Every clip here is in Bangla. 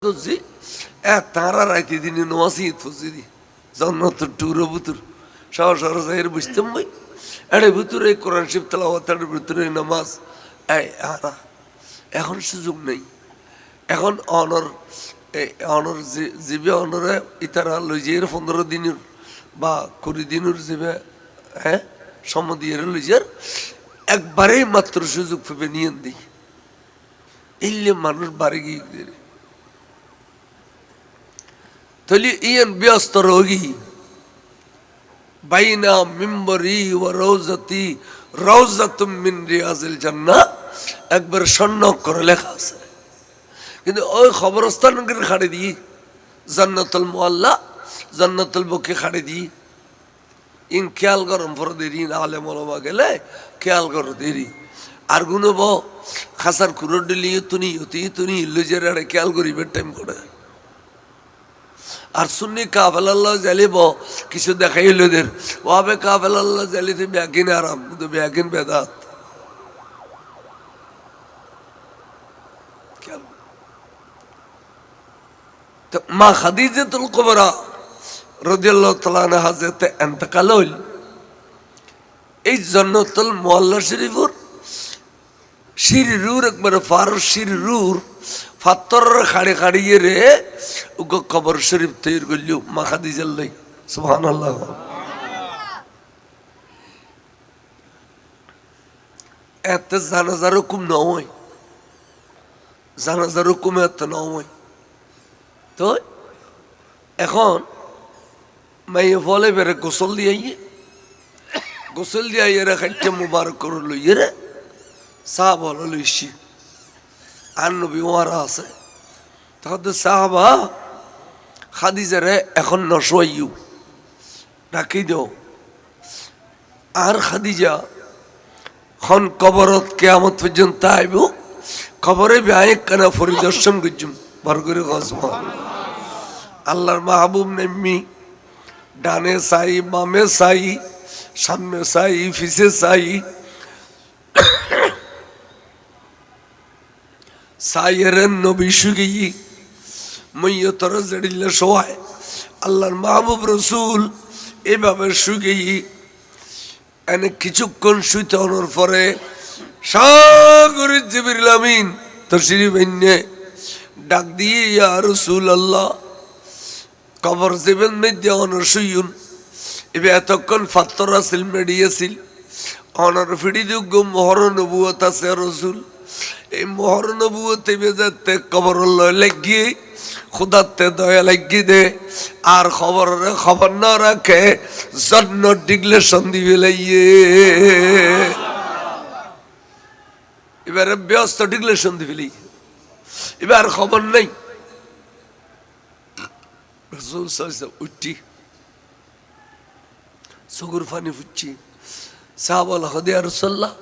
করছি তারা রাইতে দিনে নমাসিদ ফুসিদি জন্নত টুরো বুতুর সহ সরসাইয়ের বুঝতাম ভাই এড়ে ভিতরে কোরআন শিব তেলাওয়াতের ভিতরে নামাজ এখন সুযোগ নেই। এখন অনর জীবে অনরে ইতারা লই যে 15 দিনের বা 20 দিনের জীবে সম্মতির লইজার একবারেই মাত্র সুযোগ পেবে নিয়ে দিই এলে মানুষ বাড়ি গিয়ে তলি ইয়ান ব্যস্ত রোগী বাইনা মিম্বরি ও রওজাতি রওজাতুম মিন রিয়াজিল জান্নাহ একবার স্বর্ণ করে লেখা আছে, কিন্তু ওই খবরস্থানকে খাড়ে দিই জান্নাতুল মুআল্লা জান্নাতুল বকি খাড়ে দিই ইন খেয়াল গরম পর দেরি না আলেম ওলামা গেলে খেয়াল করো দেরি আর গুনো ব খাসার কুরো দিলি তুনি লুজের আড়ে খেয়াল করিবে টাইম করে আর সুন্নি কাফেলাল্লাহ জালিব কিছু দেখাইল ওদের ওয়াবে কাফেলাল্লাহ জালিতে ব্যাগিন আরাম কিন্তু ব্যাগিন বেদাত তো মা খাদিজাতুল কুবরা রাদিয়াল্লাহু তাআলা আনহা যেতে ইন্তেকাল হইল এই জান্নাতুল মুআল্লা শরীফের শিররুর একবার ফারুস শিররুর ফাত্তর খাড়ি খাড়িয়ে রে উগো কবর শরীফ তৈরি করল মা খাদিজার লাই সুবহানাল্লাহ। এত জানাজার হুকুম নয়, জানাজার হুকুম এত নয়। তো এখন মাইয়ে ফলে বেড়ে গোসল দিয়ে এরা খাইতে মুবারক করে লইয়ে রে সাহাবা হলো লইছি আর নবী ওয়ারা আছে তখন সাহাবা খাদিজারে এখন নশোয়াইও রাখি দেও আর খাদিজা খন কবরত কেয়ামত পর্যন্ত আইব কবরে ব্যায়ক কানা পরিদর্শন করছুম ভর করে গজমা আল্লাহর মাহবুব নেমনি ডানে সাই বামে সাই সামনে সাই ফিসে সাই সাইয়ের নবী সুগি মৈয়তর জড়িলে সবাই আল্লাহর মাহবুব রসুল এভাবে সুগি এনে কিছুক্ষণ শুইতে হওয়ার পরে সাগরের জিবরিল আমিন তশরিফ এনে ডাক দিয়ে ইয়া রাসূলুল্লাহ কবর জীবন মধ্যে অনর শুইন এবার এতক্ষণ ফাত্তর আসিল মেডিয়েছিল অনর ফিডি যোগ্য মোহর নবুয়ত আছে রসুল এই মোহর নবুয়তে বেজাতে কবর লাগিয়ে খুদাতে দয়া লাগিয়ে দে আর খবর না রাখে জন্য ডিগ্লেশন দিবে লাইয়ে এবারে ব্যস্ত ডিগ্লেশন দিবি এবার খবর নেই রসুল উঠছি চকুর ফানি ফুটছি সাহাবাল হদে আর রাসূলুল্লাহ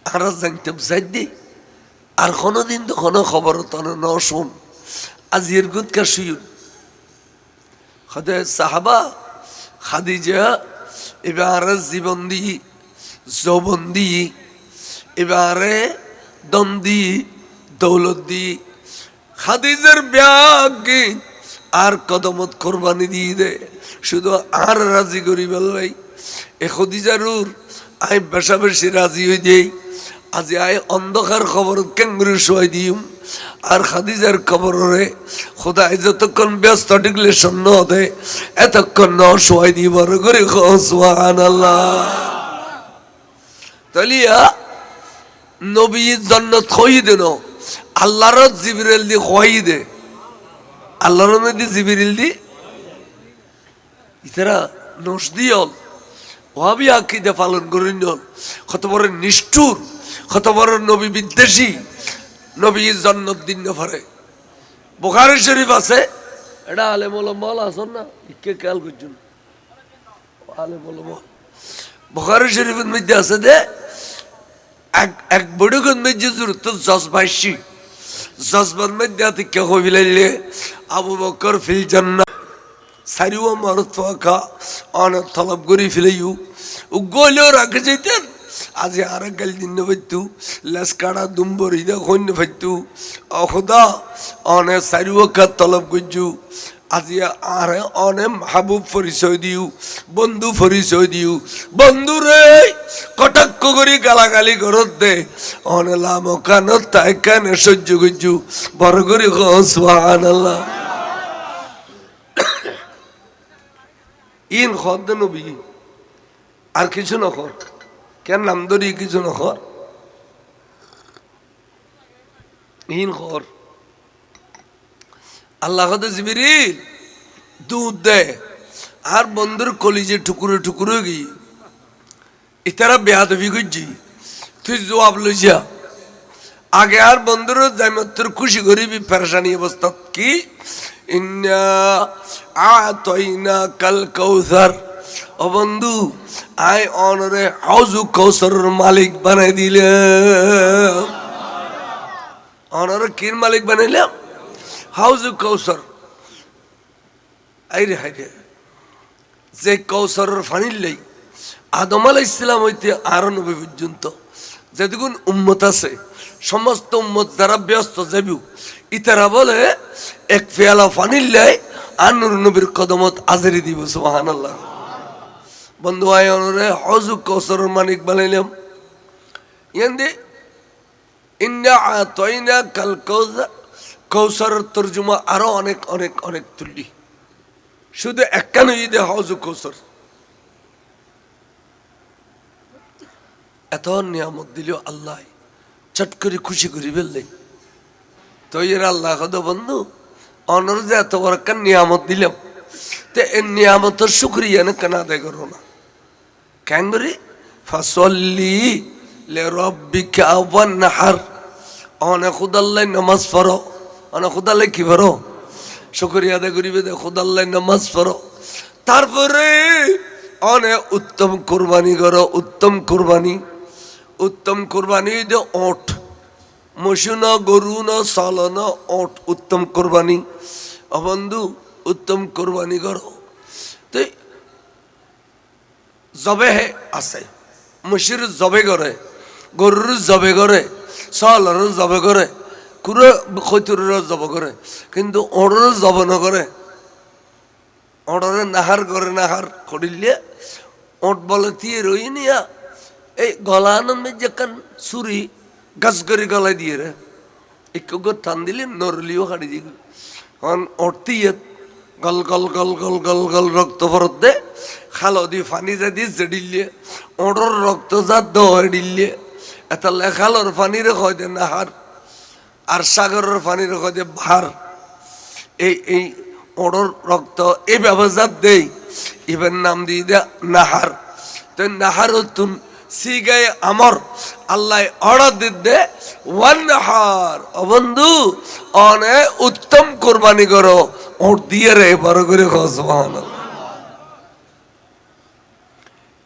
আর জানতাম যাই আর কোনোদিন তো কোনো খবর তনে ন শোন আজির গুদকা শুয়ুন হদে সাহাবা খাদিজা এবারে জীবন দি যৌবন দি এবারে দম দি দৌলত দি খাদিজার ব্যাগে আর কদমত কোরবানি দিয়ে দে শুধু আর রাজি করি বললাই এ খাদিজারুর আই বেশা বেশি রাজি হয়ে দেই আজি আই অন্ধকার খবর কেঙ্গুরি শোয়াই দিম আর খাদিজার খবরে খোদাই যতক্ষণ ব্যস্ত টিকলে শূন্য হতে এতক্ষণ ন শোয়াই দিব করে সুবহানাল্লাহ। তালিয়া নবী জান্নাত খই দেন আল্লাহর জিবরিল দি খই দে আল্লাহর মধ্যে জিবরিল দি ইতারা নস দিয়ল ওয়াবি আকীদা পালন করেন কত বড় নিষ্ঠুর কত বড় নবী বিদ্বেষী নবী জান্নাত দিন না পারে বুখারী শরীফ আছে এটা আলেম ওলামা আছেন না কে খেয়াল করছেন আলেম ওলামা বুখারী শরীফের মধ্যে আছে যে এক বড়গন মধ্যে জরুরত জজবাইশি জজবার মধ্যে আতে কে হইলাইলে আবু বকর ফিল জান্নাহ সারিও মারত ফাকা অন তলব করি ফেলাইও ও গোলেও রাখে যেতেন আজি আর গাল দিন ফাইতু লেসকাড়া দুম্বরি দে কন্য ফাইতু অখদা অনে চারি ওয়াক্ত তলব করছু আজি আর অনে মাহবুব পরিচয় দিও বন্ধু পরিচয় দিও বন্ধু রে কটাক্ষ করি গালাগালি করত দে অনে লাম কানত তাই কানে সহ্য করছু বড় করি সুবহানাল্লাহ ইন খদ নবী আর কিছু নকর কেন নাম ধরি কিছু নকর ইন খর আল্লাহ কদে জিবরিল দুধ দে আর বন্ধুর কলিজে টুকুরে টুকুরে গি ইতারা বেয়াদবি করছি তুই জবাব লইছা আগে আর বন্ধুর জাইমত্তর খুশি করিবি পেরেশানি অবস্থা কি ইন্না আতাইনা কাল কাউসার ও বন্ধু আই অনরে হাউজু কাউসারের মালিক বানাই দিলাম অনরে কির মালিক বানাইলাম হাউজু কাউসার আইরে হাইরে যে কাউসারের ফানির লাই আদম আলাইহিস সালাম হইতে আরো নবী পর্যন্ত যেটুকুন উম্মত আছে সমস্ত উম্মত যারা ব্যস্ত যাবি ইতারা বলে এক পেয়ালা ফানির লাই আর নূর নবীর কদমত আজরি দিব সুবহানাল্লাহ বন্ধু আয় অনরে হাউজু কাউসারের মালিক বানাইলাম ইয়ান্দি ইন্না আতাইনা কাল কাউসার কৌসারের তর্জমা আরো অনেক অনেক অনেক তুল্লি শুধু একখানে ঈদে হাউজু কৌসর এত নিয়ামত দিল আল্লাহ চট করে খুশি করি ফেললে তো এর আল্লাহ কদ বন্ধু অনর যে এত বড় একটা নিয়ামত দিলাম তো এর নিয়ামতের শুক্রিয়া না কেন আদায় করো না কেন করি ফাসল্লি লে রব্বিকা ওয়ানহার অনে খুদাল্লাহ নামাজ পড়ো অনে খুদাল্লাহ কি পড়ো শুকরিয়া আদায় করিবে দে খুদাল্লাহ নামাজ পড়ো তারপরে অনে উত্তম কুরবানি করো উত্তম কুরবানি দে ওট মশু না গরু না সাল না ওট উত্তম কুরবানি বন্ধু উত্তম কুরবানি করো তো জবে আছে মশির জবে করে গরুর জবে করে সালর জবে করে কুরে খৈতুরের জব করে কিন্তু ওড়ের জব নকরে ওড়রে নাহার করে নাহার করিলে ওট বলে দিয়ে রই নিয়া এই গলা আনন্দে যেখান চুরি গাছ করে গলায় দিয়ে রে একটু টান দিলে নরলিও হাড়ি দিয়ে ওটতে গল গল গল গল গল গল রক্ত ভরত দে খালো দি ফানি যা দিয়ে জেডিলে ওড়র রক্ত যা দিলে এটা লেখালোর পানিরে হয় দে নাহার আর সাগরের পানিরে হয় দে ভার এই ওড়র রক্ত এই ব্যবস্থা দেই এবার নাম দিয়ে দে নাহার তো নাহার তুন সিগায় আমর আল্লাহ অর্ডার দিতে ওয়ান নাহার ও বন্ধু অনে উত্তম কোরবানি করো ওট দিয়ে রে বড় করে সুবহানাল্লাহ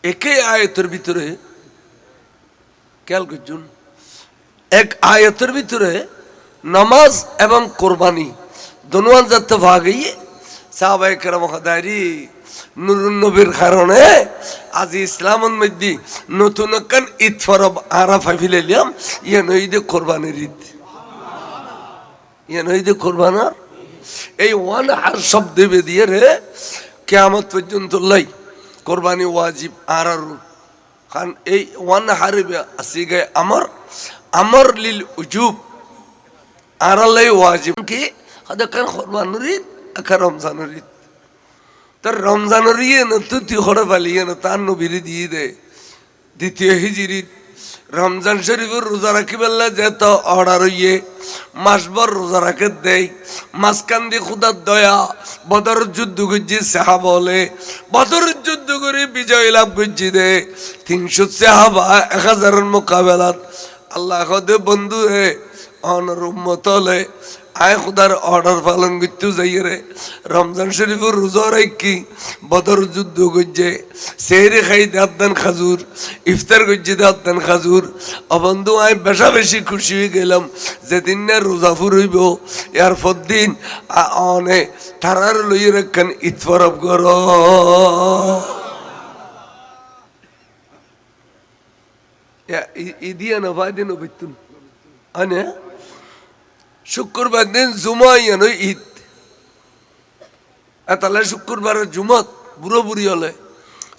একে আয়াতের ভিতরে খেয়াল করছুন এক আয়াতের ভিতরে নামাজ এবং কোরবানি দোনোয়ান যাতে ভাগিয়ে সাহাবায়ে কেরাম হদারি নুরুন নবীর কারণে আজি ইসলামের মধ্যে নতুন একখান ঈদ পরব আরাফা ফিলাইলাম ইয়ান ঈদে কোরবানির ঈদ ইয়ান ঈদে কোরবানার এই ওয়ান আর শব্দ দিয়ে রে কিয়ামত পর্যন্ত লাই কোরবানি ওয়াজিব আর খান এই ওয়ান হারিবে আসি গে আমার লিল উজুব আর লাই ওয়াজিব কি হদে কান কোরবানির ঈদ আকা রমজানের ঈদ তার রমজানের ইয়ে না তুই হরে পালিয়ে না তার নবীর দিয়ে দে দ্বিতীয় হিজরিত রমজান শরীফের রোজা রাখি বেলা যেত অর্ডার ইয়ে মাসভর রোজা রাখে দেয় মাঝখান দিয়ে খুদার দয়া বদর যুদ্ধ করছি সাহা বলে বদর যুদ্ধ করে বিজয় লাভ করছি দে 300 সাহাবা 1000-এর মোকাবেলাত আল্লাহ দে বন্ধু হে অনর উম্মত হলে আয় খুদার অর্ডার পালন করতে যাই রে রমজান শরীফের রোজা রাখি বদর যুদ্ধ করছে সেহরি খাই দেন খাজুর ইফতার করছে দেন খাজুর অবন্ধু আয় বেশা বেশি খুশি হয়ে গেলাম যেদিন না রোজা ফুরইব এর পর দিন অনে তারার লইয়ে রাখান ঈদ পরব কর ইদিয়া না ভাই দিন বিতুন আনে শুক্রবার দিন জুমা ইয়ানো ঈদ এতালে শুক্রবারের জুমত বুড়ো বুড়ি হলে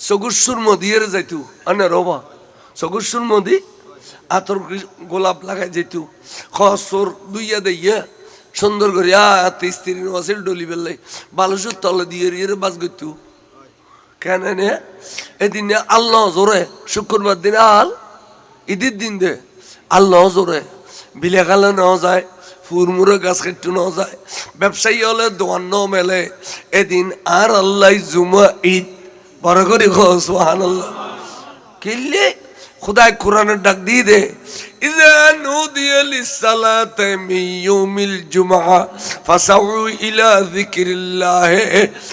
চগুসুর মদিয়ে যাইতু আনে রবা চগুসুর মদি আতর গোলাপ লাগাই যেতু খসর দুইয়া দেইয়া সুন্দর করে স্ত্রী নছিল ডলি বেললে বালুসুর তলে দিয়ে বাজ গইতু কেন নে এদিন আল্লাহ জোরে শুক্রবার দিন আল ঈদের দিন দে আল্লাহ জোরে বিলে খালে নেওয়া যায় ফুরমুরে গাছ কেটে নেওয়া যায় ব্যবসায়ী হলে দোকান ন মেলে এদিন আর আল্লাহ জুমা ঈদ বড় করে সুবহানাল্লাহ কিনলে খুদায় কোরআনের ডাক দিয়ে দে ইযা নুদিয়া লিসসালাতি মিন ইয়াউমিল জুমআ ফাসাউ ইলা যিকরিল্লাহ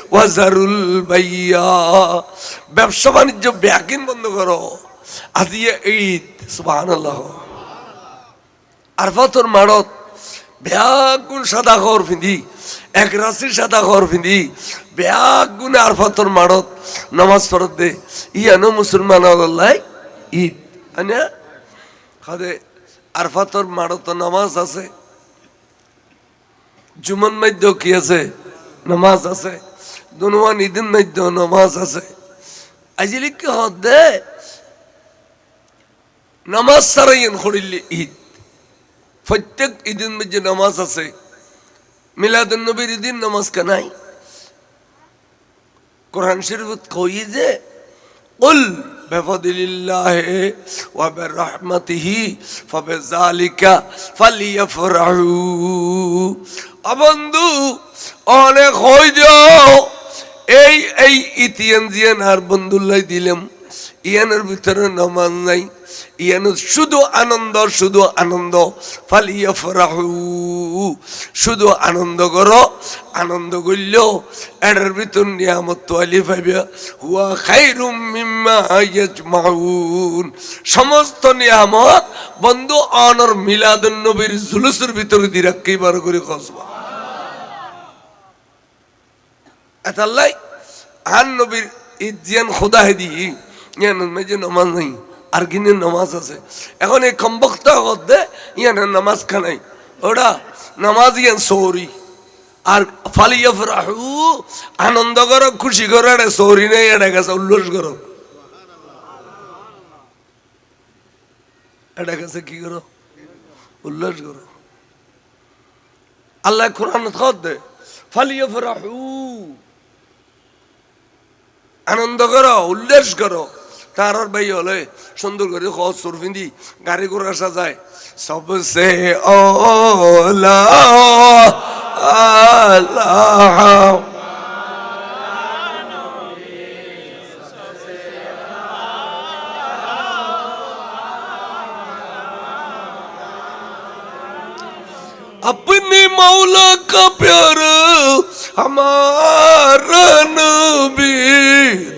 ওয়া যারুল বাইয়া ব্যবসা বাণিজ্য ব্যাকিন বন্ধ করো আজিয়া ঈদ সুবহানাল্লাহ আরফাতুর মারত ব্যাগুন সাদা খবর ফিন্দি এক রাশি সাদা খবর ফিন্দি ব্যাগুন আরফাতুর মারত নামাজ পড়ত দে ইয়ানো মুসলমান আল্লাহ ঈদ আনে খাদে আরফাতর মারত নামাজ আছে জুমান মধ্য কি আছে নামাজ আছে দুনুয়ান ঈদিন মধ্য নামাজ আছে আজিলি কি হদে নামাজ সারাইন খড়িলে ঈদ প্রত্যেক ঈদিন মধ্যে নামাজ আছে মিলাদুন নবীর ঈদিন নামাজ কানাই কোরআন শরীফত কই যে কুল বিফাদিলিল্লাহি ওয়া বিরহমাতিহি ফাবিযালিকা ফালিয়াফরাহু বন্ধু অনেক হই যাও এই ইতিয়ান জিয়ান আর বন্ধুল্লাই দিলাম ইয়ানের ভিতরে নামাজ নাই ইয়ান শুধু আনন্দ ফালিয়াফরাহু শুধু আনন্দ করো আনন্দ করল এটার ভিতর নিয়ামত তোয়ালি পাইবে হুয়া খাইরুম মিম্মা ইয়াজমাউন সমস্ত নিয়ামত বন্ধু অনর মিলাদুন নবীর জুলুসের ভিতরে দি রাখি বার করে কসবা এতাল্লাই আন নবীর ইজিয়ান খোদা হেদি ইয়ান মেজে নামাজ নাই আর কিনে নামাজ আছে এখন এই কমবক্তা হতে ইয়ানের নামাজ খানাই ওটা নামাজ ইয়ান সৌরি আর ফালিয়াফরাহু আনন্দ করো খুশি করো এটা সৌরি নেই এটা কাছে উল্লাস করো এটা কাছে কি করো উল্লাস করো আল্লাহ কোরআন দে ফালিয়াফরাহু আনন্দ করো উল্লাস করো তার ভাই হলে সুন্দর করে খোঁজ সুরফিন্দি গাড়ি ঘোড়া সাজায় সবসে ওলা আল্লাহ अपने मौला का प्यारा हमारा नबी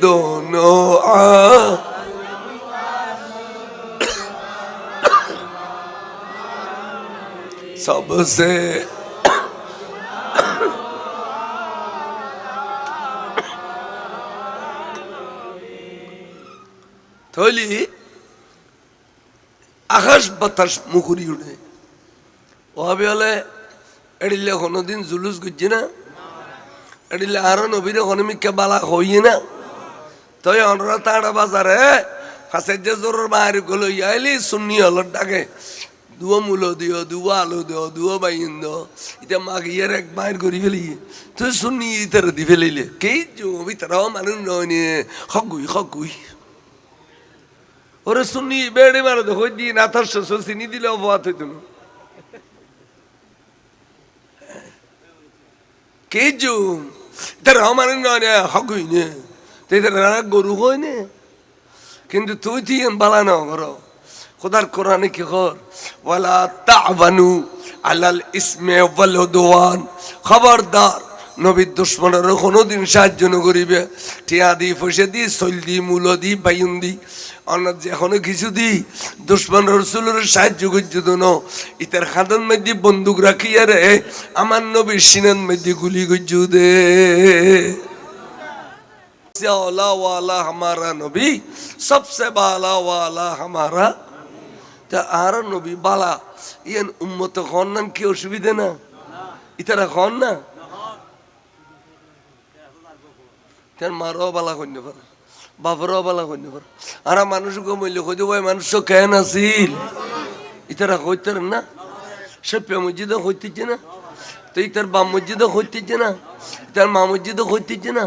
दोनों सबसे थोली आकाश बतास मुखरी उड़े ওভাবে হলে এডিলে কোনোদিন জুলুস গুজছে না এডিলে আরো নবীরে হনমিকে বালা হইয়ে না তই অনরা তাড়া বাজারে ফাঁসের যে জোরের বাহারি গলো ইয়াইলি সুন্নি হলর ডাকে দুয়ো মূল দিও দুয়ো আলু দিও দুয়ো বাইন দিও এটা মাকে ইয়ার এক বাইর করি ফেলি তুই সুন্নি ইতার দি ফেলিলে কে জো ভিতরাও মানুষ নয় হগুই ওরে সুন্নি বেড়ে মারো দেখো দিয়ে না তার চিনি দিলে অবাত হইতো না কেজু তার আমার নয় হগুই নে তার গরু হয় নে কিন্তু তুই দিয়ে বালা না করো খোদার কোরআনে কি কর ওয়ালা তা'বানু আলাল ইসমে ওয়াল উদওয়ান খবরদার নবীর দুশমনের কোনোদিন সাহায্য ন করিবে টিয়া দি পয়সা দি সইল দি মূল দি বাইন দি অন্য যে এখনো কিছু দি দুশমন রসুলের সাহায্য করছে তো ন ইতার খাদান মধ্যে বন্দুক রাখিয়া রে আমার নবীর সিনান মধ্যে গুলি করছে দে वाला हमारा नबी सबसे बाला वाला हमारा তা আর নবী বালা ইয়ান উম্মত খন নাম কি অসুবিধা না ইতারা খন না তার মারও বালা কন্য পার বাপরও বালা কন্য পার আর মানুষ কমইলে কইতে ভাই মানুষ কেন আছিল ইতারা কইতার না সে পে মসজিদও হইতেছে না তো ইতার বাম মসজিদও হইতেছে না তার মা মসজিদও হইতেছে না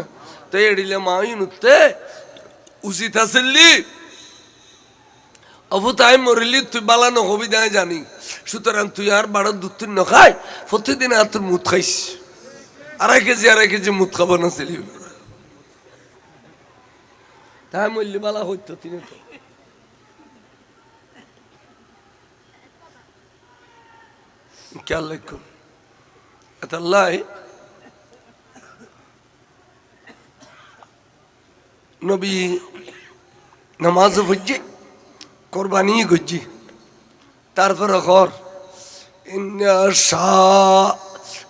তো এড়িলে মা ইনুতে উচিত আসলি অবু তাই মরিলি তুই বালা নহবি না জানি সুতরাং তুই আর বাড়ার দুধ তুই নখাই প্রতিদিন আর তোর মুখ খাইস আড়াই কেজি মুখ খাবো না ছেলে তাই মরলি বালা হইতো তিনি তো খেয়াল রাখুন আল্লাহ নবী নামাজ পড়ছে কোরবানি করছি তারপরে ঘর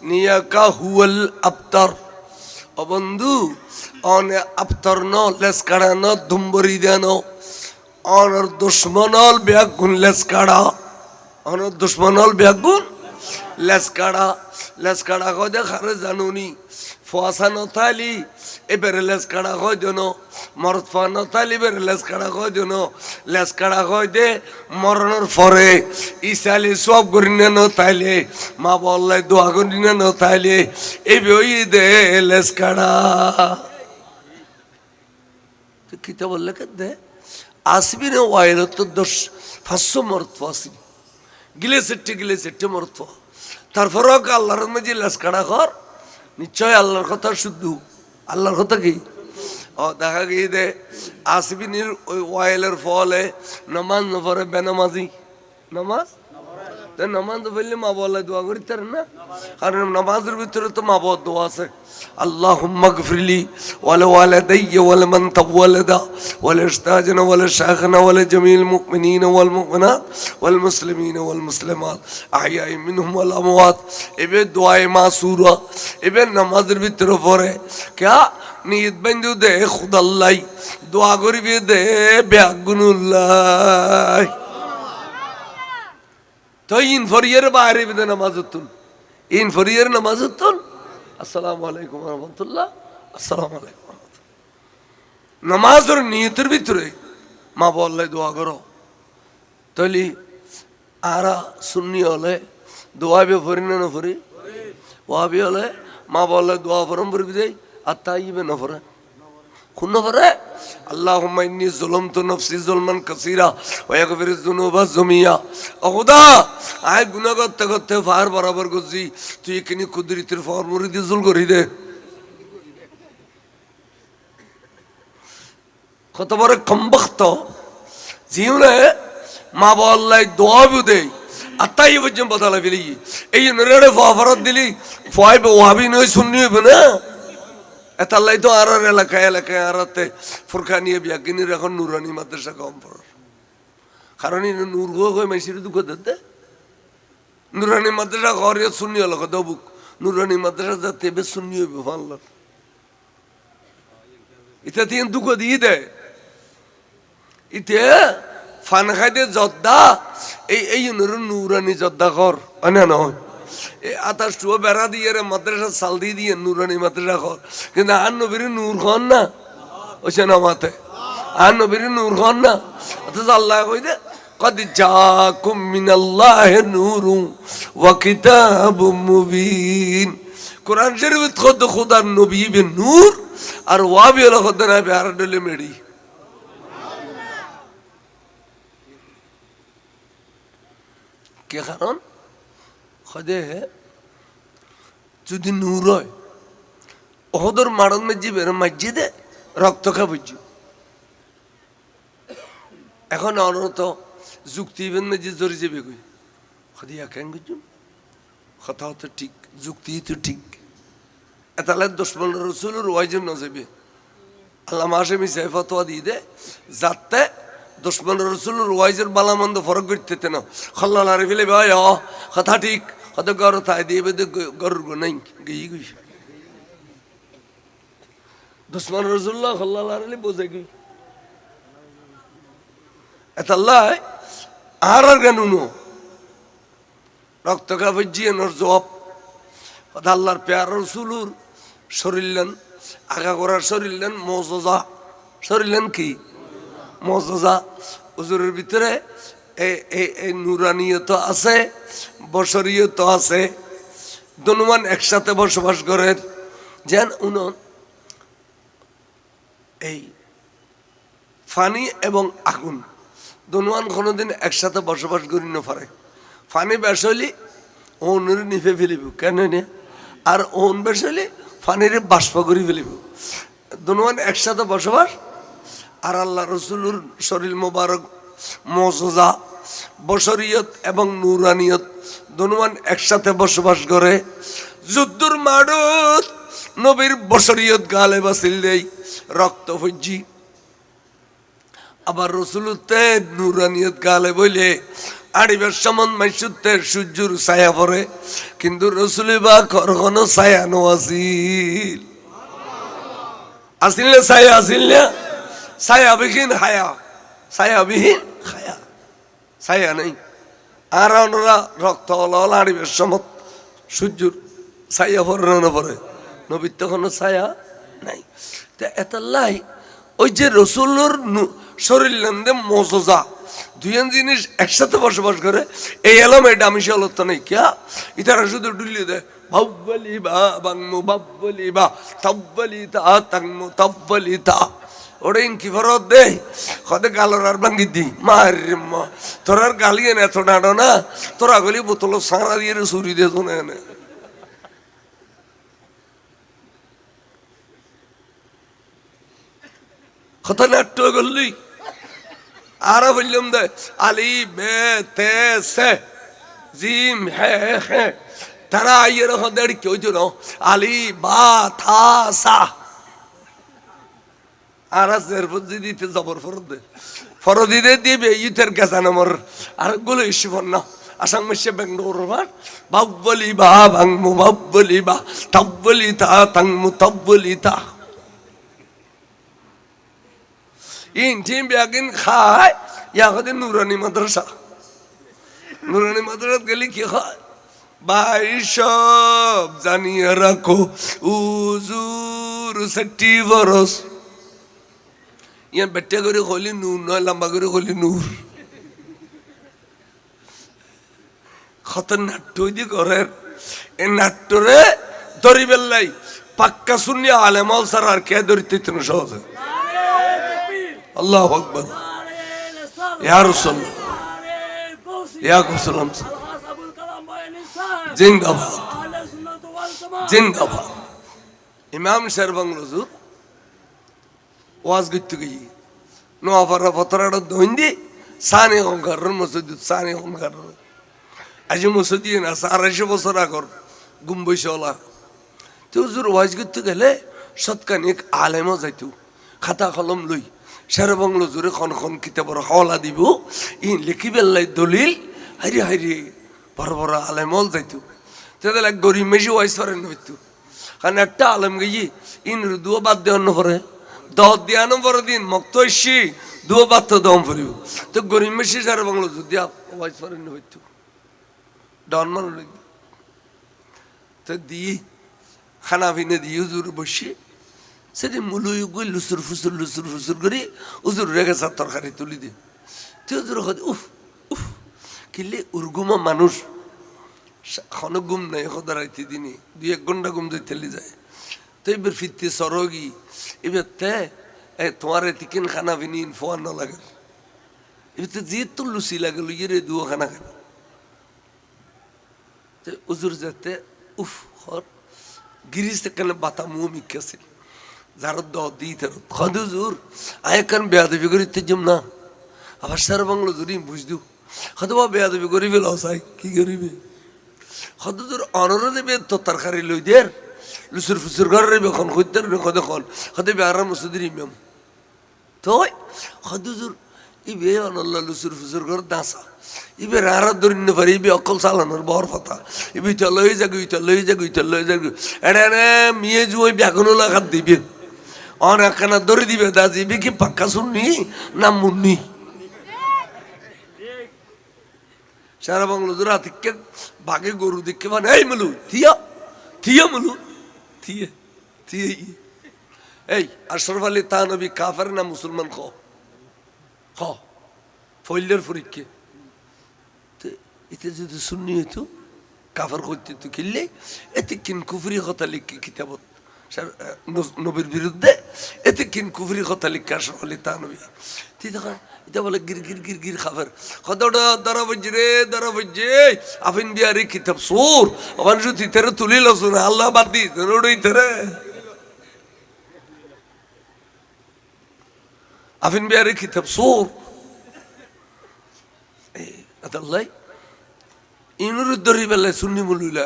নিয়াকা হুয়াল আফতার ও বন্ধু অনে আফতার ন লেস কাড়া ন দুম্বরি দেন অনর দুশ্মনল ব্যাগুন লেস কাড়া অনর দুশ্মনল ব্যাগুন লেস কাড়া কয় দে খারে জানুনি ফুয়াশা নথালি এবারে লেস কাড়া কয় দেন মরদ ফা নথালি এবারে লেস কাড়া কয় দেন লেস কাড়া কয় দে মরণের পরে ইসালি সব করিনে নথাইলে মা বললাই দোয়া করিনে নথাইলে এই বই দে লেস কাড়া তো কিতা বললে কে দে আসবি না ওয়াইল তো 500 মরদ আসবি গিলে সেটে মরদ তারপরে আল্লাহর মাঝে লেস কাড়া কর নিশ্চয় আল্লাহর কথা শুদ্ধ আল্লাহর কথা কি ও দেখা গিয়ে দে আসবিনীর ওই ওয়াইলের ফলে নামাজ না পড়ে বেনামাজি নামাজ নামাজ পড়লে মা বলে দোয়া করিতে না কারণ নামাজের ভিতরে তো মা বাবার দোয়া আছে আল্লাহুম্মা গফিরলি ওয়ালা ওয়ালিদাইয়া ওয়ালা মান তাওয়ালাদা ওয়ালা ইস্তাজনা ওয়ালা শাইখনা ওয়ালা জামিল মুমিনিনা ওয়াল মুমিনাত ওয়াল মুসলিমিনা ওয়াল মুসলিমাত আহইয়াই মিনহুম ওয়াল আমওয়াত এবে দোয়ায়ে মাসুরা এবে নামাজের ভিতরে পড়ে কিয়া নিয়ত বন্ধু দে খুদাল্লাহ দোয়া করিবে দে বেগুনুল্লাহ তো ইন ফরিয়ের বাইরে বিদে নামাজুতুন ইন ফরিয়ের নামাজুতুন আসসালামু আলাইকুম ওয়া রাহমাতুল্লাহ আসসালামু আলাইকুম ওয়া রাহমাতুল্লাহ নামাজের নিয়তের ভিতরে মা বললে দোয়া করো তলি আরা সুন্নি হলে দোয়া বে ফরি না ফরি ওয়াবি হলে মা বললে দোয়া ফরম ফরি দেই আর তাইবে না ফরে কোন ফরে আল্লাহুম্মা ইন্নী যালামতু নাফসি যালমান কাসীরা ওয়া ইয়াগফিরুয যুনুবা জামিয়া ও খোদা আয় গুনাহ করতে করতে ফার বরাবর করছি তুই এখানে কুদরতের ফর মুরিদি জুল করি দে কত বড় কমবখত জীবনে মা বললাই দোয়া বুদে আতাই পর্যন্ত বদলা ফেলি এই নরেড়ে ফাফরত দিলি ফাইবে ওয়াবি নয় সুন্নি হবে না এতাল্লাই তো আর এলাকায় আরাতে ফুরকানিয়ে বিয়াকিনির এখন নুরানি মাদ্রাসা কম পড়ার কারণ নূর হয়ে মাইসির দুঃখ দিতে নুরানি মাদ্রাসা ঘরে শুনি হলো কথা বুক নুরানি মাদ্রাসা যাতে বেশ শুনি হইবে ভাল্লার ইটা দিয়ে দুঃখ দিয়ে দেয় ইতে ফান খাইতে জদ্দা এই নুরানি জদ্দা ঘর অনে নয় আতাশ টুয়া বেড়া দিয়ে মাদ্রাসা সাল দিয়ে নুরানি মাদ্রাসা ঘর কিন্তু আর নবীর নূর খন না ওইসে নামাতে আর নবীর নূর খন না অথচ আল্লাহ কই দে قد جاءكم من الله نور وكتاب مبين قرآن شریف خود خدا نبی به نور اور وابی اللہ خود نبی آردل میڑی কে কারণ খদে যদি নূর হয় ওহদর মারণ মসজিদের মসজিদে রক্ত খাবুজ এখন অনত যুক্তি মসজিদ জড়ি যাবে কই খদিয়া কেন গুজুন কথা তো ঠিক যুক্তি তো ঠিক এতালে দুশ্মন রসুলের ওয়াইজন না যাবে আল্লাহ মাসে মিশে ফতোয়া দিয়ে দে যাতে দুশ্মন রসুলের ওয়াইজের বালামন্দ ফরক করতে না খল্লাল আরে ফেলে ভাই কথা ঠিক কত গড় থাই দিয়ে বেদে গরুর গো নাই গিয়ে গই দুশ্মন রসুল্লাহ খল্লাল আরে বোঝে গই এতাল্লাহ আর কেন রক্ত কাপড় জিয়ানোর জব আল্লাহর পেয়ার রসুলুর শরীরলেন আগা করার শরীরলেন মজা শরীরলেন কি মজা হুজুরের ভিতরে এই নুরানিয়ত আছে বশরিয়ত আছে দনুমান একসাথে বসবাস করে যেন উন এই ফানি এবং আগুন দনুমান কোনোদিন একসাথে বসবাস করি না পারে ফানি বেশ হইলে ওনের নিভে ফেলিব কেন নে আর ওন বেশ হইলে ফানির বাষ্প করে ফেলিব দনুমান একসাথে বসবাস আর আল্লাহ রসুলুর শরীর মোবারক মজা বশরিয়ত এবং নুরানিয়ত দনুমান একসাথে বসবাস করে যুদ্ধর মাডুত নবীর বশরিয়ত গালে বাসিল দেই রক্ত ফজ্জি আবার রসুলতে নুরানিয়ত গালে বইলে আড়িবার সমান মাইসুতে সূর্যর ছায়া পড়ে কিন্তু রসুলি বা কখনো ছায়া নো আসিল আসিল না ছায়া আসিল না ছায়াবিহীন হায়া ছায়াবিহীন খায়া ছায়া নেই আর ওনারা রক্ত আড়িবার সমত সূর্যর ছায়া পড়ে না পড়ে নবীর তখনও ছায়া নাই তা এত লাই ওই যে রসুল্লোর শরীর লেনদে মজা দুইজন জিনিস একসাথে বসবাস করে এই এলাম এটা আমি সে আলোত্য নেই কিয়া ইতারা শুধু ডুলিয়ে দেয় ভাব্বলি বা বাংমু ভাব্বলি বা তাব্বলি তা তাংমু তাব্বলি তা ওটা ইনকি ফরত দে কদে গালর আর ভাঙ্গি দি মার তোরার গালিয়ে না এত ডাঁটো না তোরা গলি বোতল সাঁড়া দিয়ে চুরি দিয়ে শোনে এনে কত নাট্য করলি আর বললাম দে আলি বে তে সে জিম হে হে তারা আইয়ের হদের কেউ জন আলি বা থা সা আর জেরফজি দিতে জবর ফরদি দে দিবে ইতের গেছা নম্বর আর গুলো ইস্যু না আসাম মেশে বেঙ্গলোর বাব্বলি বা বাংমু বাব্বলি বা তাব্বলি তা তাংমু তাব্বলি তা ইন টিম ব্যাগিন খায় ইয়াকে নুরানি মাদ্রাসা নুরানি মাদ্রাসা গেলে কি হয় ভাই সব জানিয়ে রাখো উজুর 60 বরস ইয়ান বেটে করে হলি নূর নয় লম্বা করে হলি নূর কত নাট্য দি করে এই নাট্যরে ধরি বেল্লাই পাক্কা শুনিয়া আলেমল স্যার আর কে ধরিতে সহজে আল্লাহু আকবার ইয়া রাসূলুল্লাহ ইয়া রাসূলুল্লাহ জিন্দাবাদ জিন্দাবাদ ইমাম শেরবাং হুজুর ওয়াজ করতে গিয়ে নোয়াপাড়া ফতরাটা দইন্দি সানি হংকার মসজিদ সানি হংকার আজ মসজিদ না 400 বছর আগর গুম্বইশলা তো হুজুর ওয়াজ করতে গেলে সৎকানিক আলেমও যাইতো খাতা কলম লই শেরবাং হুজুরে খন কিতাবর হওয়ালা দিব ই লিখি বেল্লাই দলিল হাইরে হাইরে বড় বড় আলেমল যাইতো তাদের এক গরিব মেশি ওয়াইজ পারেন হইতো কারণ একটা আলেম গিয়ে ইন দুও বাদ দেওয়ার পরে 10 দিয়ানো পরে দিন মক্তশি দুও বাদ তো দম পড়িব তো গরিব মেশি শেরবাং হুজুর দিয়া ওয়াইজ পারেন হইতো ডন মান তো দিয়ে খানা পিনে দিয়ে হুজুর বসে সেটি মুলুই গই লুসুর ফুসুর করে হুজুর রেখে সার তরকারি তুলি দিয়ে তো হুজুর উফ উফ কিলে উর্গুমা মানুষ এখনো ঘুম নাই খোদারাইতে দিনে 2-1 ঘন্টা ঘুম দিয়ে তেলি যায় তো এবার ফিরতে সরগি এবার তে তোমার এতিকেন খানা পিনি ফোয়ার না লাগে এবার তো যে তো লুচি লাগে লুইয়ে রে দুও খানা খানা তো হুজুর যেতে উফ হর গিরিশ থেকে বাতা মুহ মিক্কাছিল যার দিতে হুজুর আয়কান বেয়াদবি করিতে জম না আবার সার বাংলো জুরি বুঝদু হয়তো বা বেয়াদবি করি ফেল চাই কি করিবে হদুর অনরে দেবে তো তরকারি লই দের লুসুর ফুসুর ঘরে বেখন খুঁজতে কদে খন হতে বেয়ার মসজিদের ইমাম তো হদুর ইবে অনল্লা লুসুর ফুসুর ঘর দাসা ইবে রারা ধরিন পারি ইবে অকল চালানোর বর কথা ইবে লই যাগু লই যাগু এনে মিয়ে জুই ব্যাগুনো লাগাত দিবে অনেকখানা ধরে দিবে দাজি ইবে কি পাক্কা শুননি না মুন্নি সারা বাংলা জোড়া থেকে বাঘে গরু দেখে মানে এই মিলু থিয়া থিয়া মিলু থিয়ে থিয়ে এই আশরাফ আলী তানবী কাফের না মুসলমান খ খ ফইলের পরীক্ষা এতে যদি শুননি হইতো কাফের করতে তো কিনলে এতে কিন কুফরি কথা লিখে কিতাবত নবীর বিরুদ্ধে এতে কিন কুফরি কথা লিখে আশরাফ আলী তানবী তুই তখন এটা বলে গির গির গির গির খাফের কতটা দরা বজ্জে রে দরা বজ্জে আফিন বিহারি কিতাব সুর ওখানে শুধু তেরে তুলিল শুনে আল্লাহ বাদ দি ওই তেরে আফিন বিহারি কিতাব সুর এই আল্লাহ ইনুর দরি বেলায় সুন্নি মুলুইলা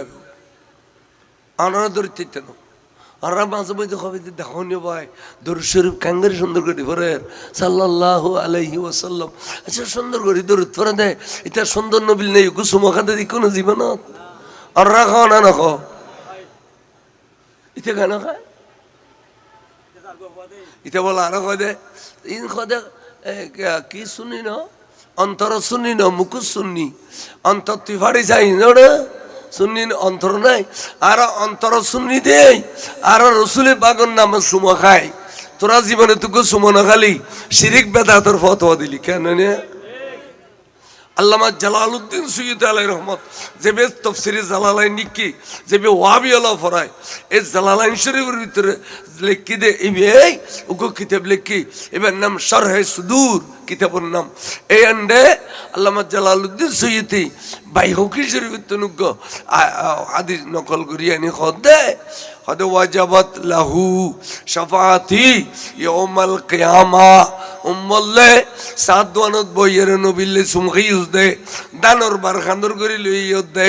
আনারা দরিতে তেন আনারা মাঝে মধ্যে কবে দেখো নি ভাই দরুদ শরীফ কাঙ্গারি সুন্দর করে পড়ে সাল্লাল্লাহু আলাইহি ওয়াসাল্লাম আচ্ছা সুন্দর করে দরুদ পড়ে দেয় এটা সুন্দর নবিল নেই কুসুম খাতে দি কোনো জীবনত আনারা খাও না না খাও এটা কেন খায় এটা বলে আরো খাওয়া দেয় ইন খাওয়া দেয় কি শুনি না অন্তর শুনি না মুখ শুননি অন্তর তুই ফাড়ি যাই না শুননি অন্তর নাই আর অন্তর শুননি দেই আর রসুলের বাগন নামে সুমো খাই তোরা জীবনে তুকে সুমো না খালি শিরিক বেদাতের ফতোয়া দিলি কেন নে আল্লামা জালালউদ্দিন সুয়ুতি আলাইহির রহমত যে বেশ তাফসীরে জালালাইন লিখি যে বে ওয়াহাবি আলা ফরায় এই জালালাইন শরীফের ভিতরে লিখি দে এই ওগো কিতাব লিখি এবার নাম শারহে সুদূর কিতাবের নাম এই আন্ডে আল্লামা জালালউদ্দিন সুয়ুতি বাইহকি শরীফের তনুগ্গ হাদিস নকল করিয়া নি খদে হদ ওয়াজাবাত লাহু শাফাআতি ইয়াউমাল কিয়ামা উম্মল্লে সাদওয়ানত বইয়ের নবিল্লে সুমখিউস দে দানর বার খান্দর করি লইয়ত দে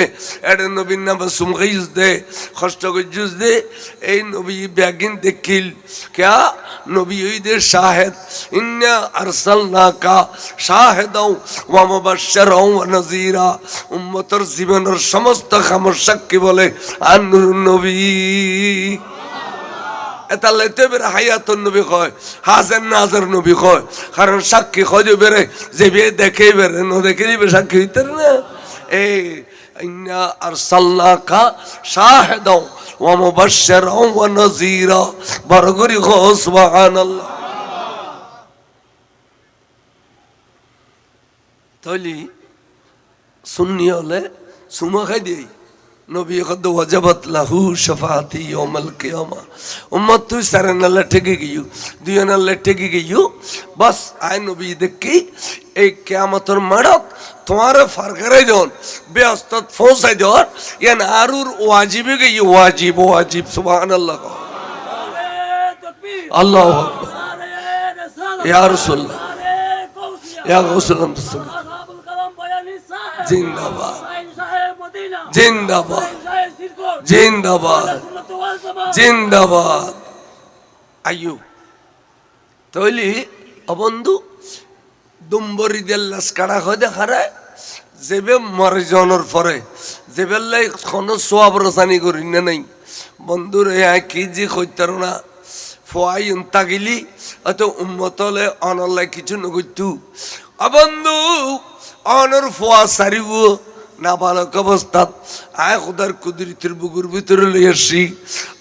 এডে নবীর নাম সুমখিউস দে কষ্ট গজুস দে এই নবী ব্যাগিন দেখিল क्या নবী ঈদের শাহেদ ইন্না আরসালনাকা শাহিদাও ওয়া মুবাশশিরাও ওয়া নাযীরা উম্মতের জীবনের সমস্ত খামর সাক্ষী বলে আনুর নবী এটা লাইতে বেরে হায়াতুন নবী কয় হাজার নাজার নবী কয় কারণ সাক্ষী কয় বেরে যে বে দেখে বেরে ন দেখে বে সাক্ষী হইতে না এই ইন্না আরসালনাকা শাহিদাও ওয়া মুবাশশিরাও ওয়া নাযীরা বরগরি কো সুবহানাল্লাহ তাইলি সুন্নি হলে সুমা খাই দেই নবী কদ ওয়াজাবাত লাহু শাফাআতি ইয়াউমাল কিয়ামা উম্মত তুই সারানা লটকে গিয়ু দুইনা লটকে গিয়ু বাস আই নবী দেখি এই কিয়ামতের মাড়ক তোমার ফারকারে জন বেস্তাত ফৌসাই দর ইয়ান আরুর ওয়াজিবে গিয়ু ওয়াজিব ওয়াজিব সুবহানাল্লাহ আল্লাহু আকবার ইয়া রাসূলুল্লাহ ইয়া রাসূলুল্লাহ জিন্দাবাদ জিন্দাবাদ জিন্দাবাদ জিন্দাবাদ আয়ু তৈলি অবন্ধু দুম্বরি দেল্লাস কাড়া হয় দেখারে যেবে মরে জনের পরে যেবেলাই কোনো সোয়াব রসানি করি না নাই বন্ধুর কি যে কইতার না ফোয়াই তাগিলি অত উম্মতলে অনলাই কিছু নগৈতু অবন্ধু অনর ফোয়া সারিব না বালক অবস্থাত আয় খুদার কুদরতের বুকুর ভিতরে লই আসি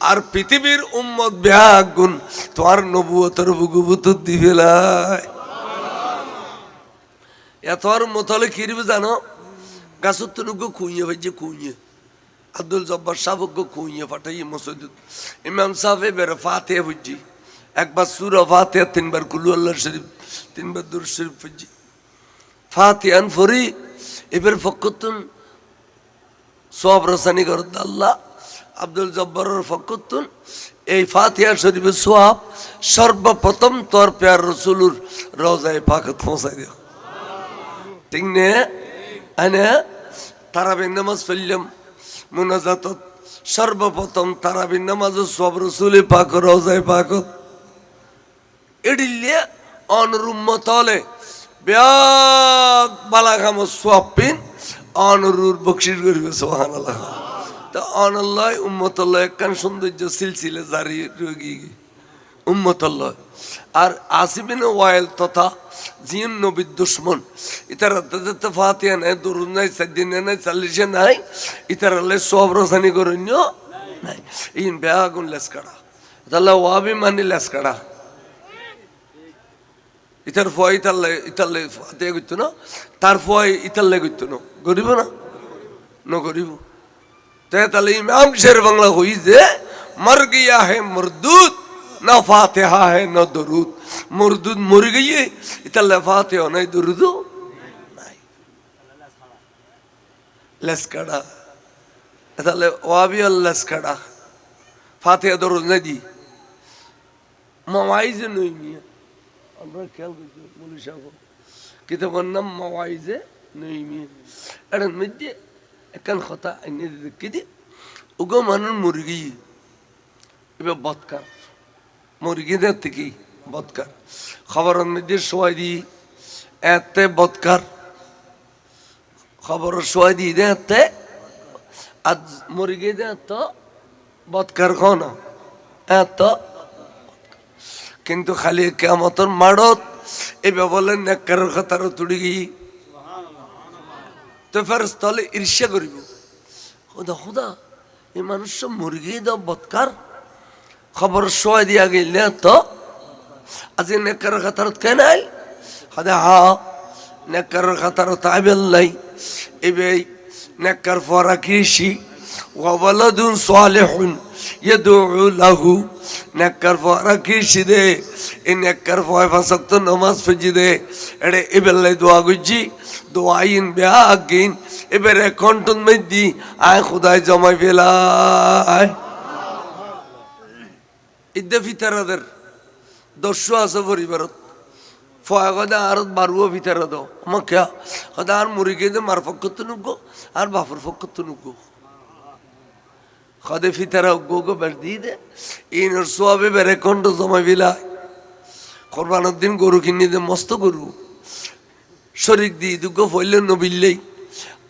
আর পৃথিবীর উম্মত ব্যাগুন তোমার নবুয়তের বুকু ভিতর দিবে লাই এতর মতলে কিরবে জানো গাছত তুনুগো খুইয়ে ভাইজে খুইয়ে আব্দুল জব্বার সাহেবকে খুইয়ে পাঠাই মসজিদ ইমাম সাহেব বের ফাতিহা বুঝি একবার সূরা ফাতিহা তিনবার কুল আল্লাহ শরীফ তিনবার দুরূদ শরীফ বুঝি ফাতিহান ফরি এবার ফকতুন সব রসানি করত আল্লাহ আব্দুল জব্বারের ফকতুন এই ফাতিহা শরীফের সওয়াব সর্বপ্রথম তোর প্যার রাসূলুর রওজায়ে পাকে পৌঁছাই দিও ঠিক নে আনে তারাবি নামাজ পড়লাম মুনাজাতত সর্বপ্রথম তারাবি নামাজ সব রাসূলে পাক রওজায়ে পাকত এডিলে অনুরুম্মতলে ব্যাগ বালাগাম সোয়াপিন অনুরুর বকশিস করিবে সুবহানাল্লাহ তো অনাল্লাহ উম্মতুল্লাহ একখান সৌন্দর্য সিলসিলে জারি রোগী উম্মতল্লাহ। আর আসিবিন ওয়াইল তথা জিন নবীর দুশ্মন ইতারা তাদের ফাতিয়া নাই, দরুদ নাই, সাদ্দিনে নাই, চাল্লিশে নাই, ইতারা লে সব রসানি করন্য নাই। ইন বেহাগুন লেসকাড়া তাহলে ওয়াবি মানি লেসকাড়া ইতার ফয় ইতালে ফাতিয়া করতো না, তার ফয় ইতালে করতো না, গরিব না ন গরিব। তাহলে ইমাম শের বাংলা হই যে মর গিয়া হে মরদুদ না ফাতিহা হে না দরুদ। মরদুদ মর গিয়ে ইতালে ফাতিহা নাই, দরুদ নাই, লেসকাড়া। তাহলে ওয়াবি আর লেসকাড়া ফাতিহা দরুদ নাই দি মাওয়াইজে নই মিয়া। আমরা খেয়াল করছি মৌলী সাহেব কিতাবের নাম মাওয়াইজে নই মিয়া। এর মধ্যে একখান কথা আইনে দেখি দি ওগো মানুষ মুরগি এবার বৎকার মুরগিদের থেকে বৎকার খবরের মধ্যে সবাই দি এতে বৎকার খবরের সবাই দি এতে আর মুরগিদের তো বৎকার খাও না এত। কিন্তু খালি কেমতর মাড়ত এবার বলেন নেককারের কথারও তুড়ি গিয়ে তো ফেরেশতালে ঈর্ষা করিব, খোদা খোদা এই মানুষ মুরগি দাও বৎকার খবর সবাই দিয়া গেল তো আজি নেককারের খাতারত কেন আইল হাদা হা নেককারের খাতারত আইবেল নাই। এবে নেককার ফরা কৃষি ওয়ালাদুন সালিহুন ইয়াদউ লাহু নেককার ফরা কৃষি দে এই নেককার ফয় ফাসক্ত নামাজ পড়ি দে এড়ে এবেলাই দোয়া গুজি দোয়াইন বেআগিন এবারে কন্টন মেদি আয় খুদাই জমাই ফেলাই ইদ্দে ফিতারাদের দস্যু আছে পরিবারত ফয়া কথা আর বারুও ভিতরে দাও আমার খেয়া কথা আর মুরগি দে মার পক্ষ নুগো আর বাপর পক্ষ নুগো খদে ফিতারা গো বের দিয়ে দে ইনর সোয়াবে বেড়ে কণ্ঠ জমাই বিলাই কোরবানোর দিন গরু কিনে দে মস্ত গরু শরিক দিয়ে দুগো ফইলে নবিল্লেই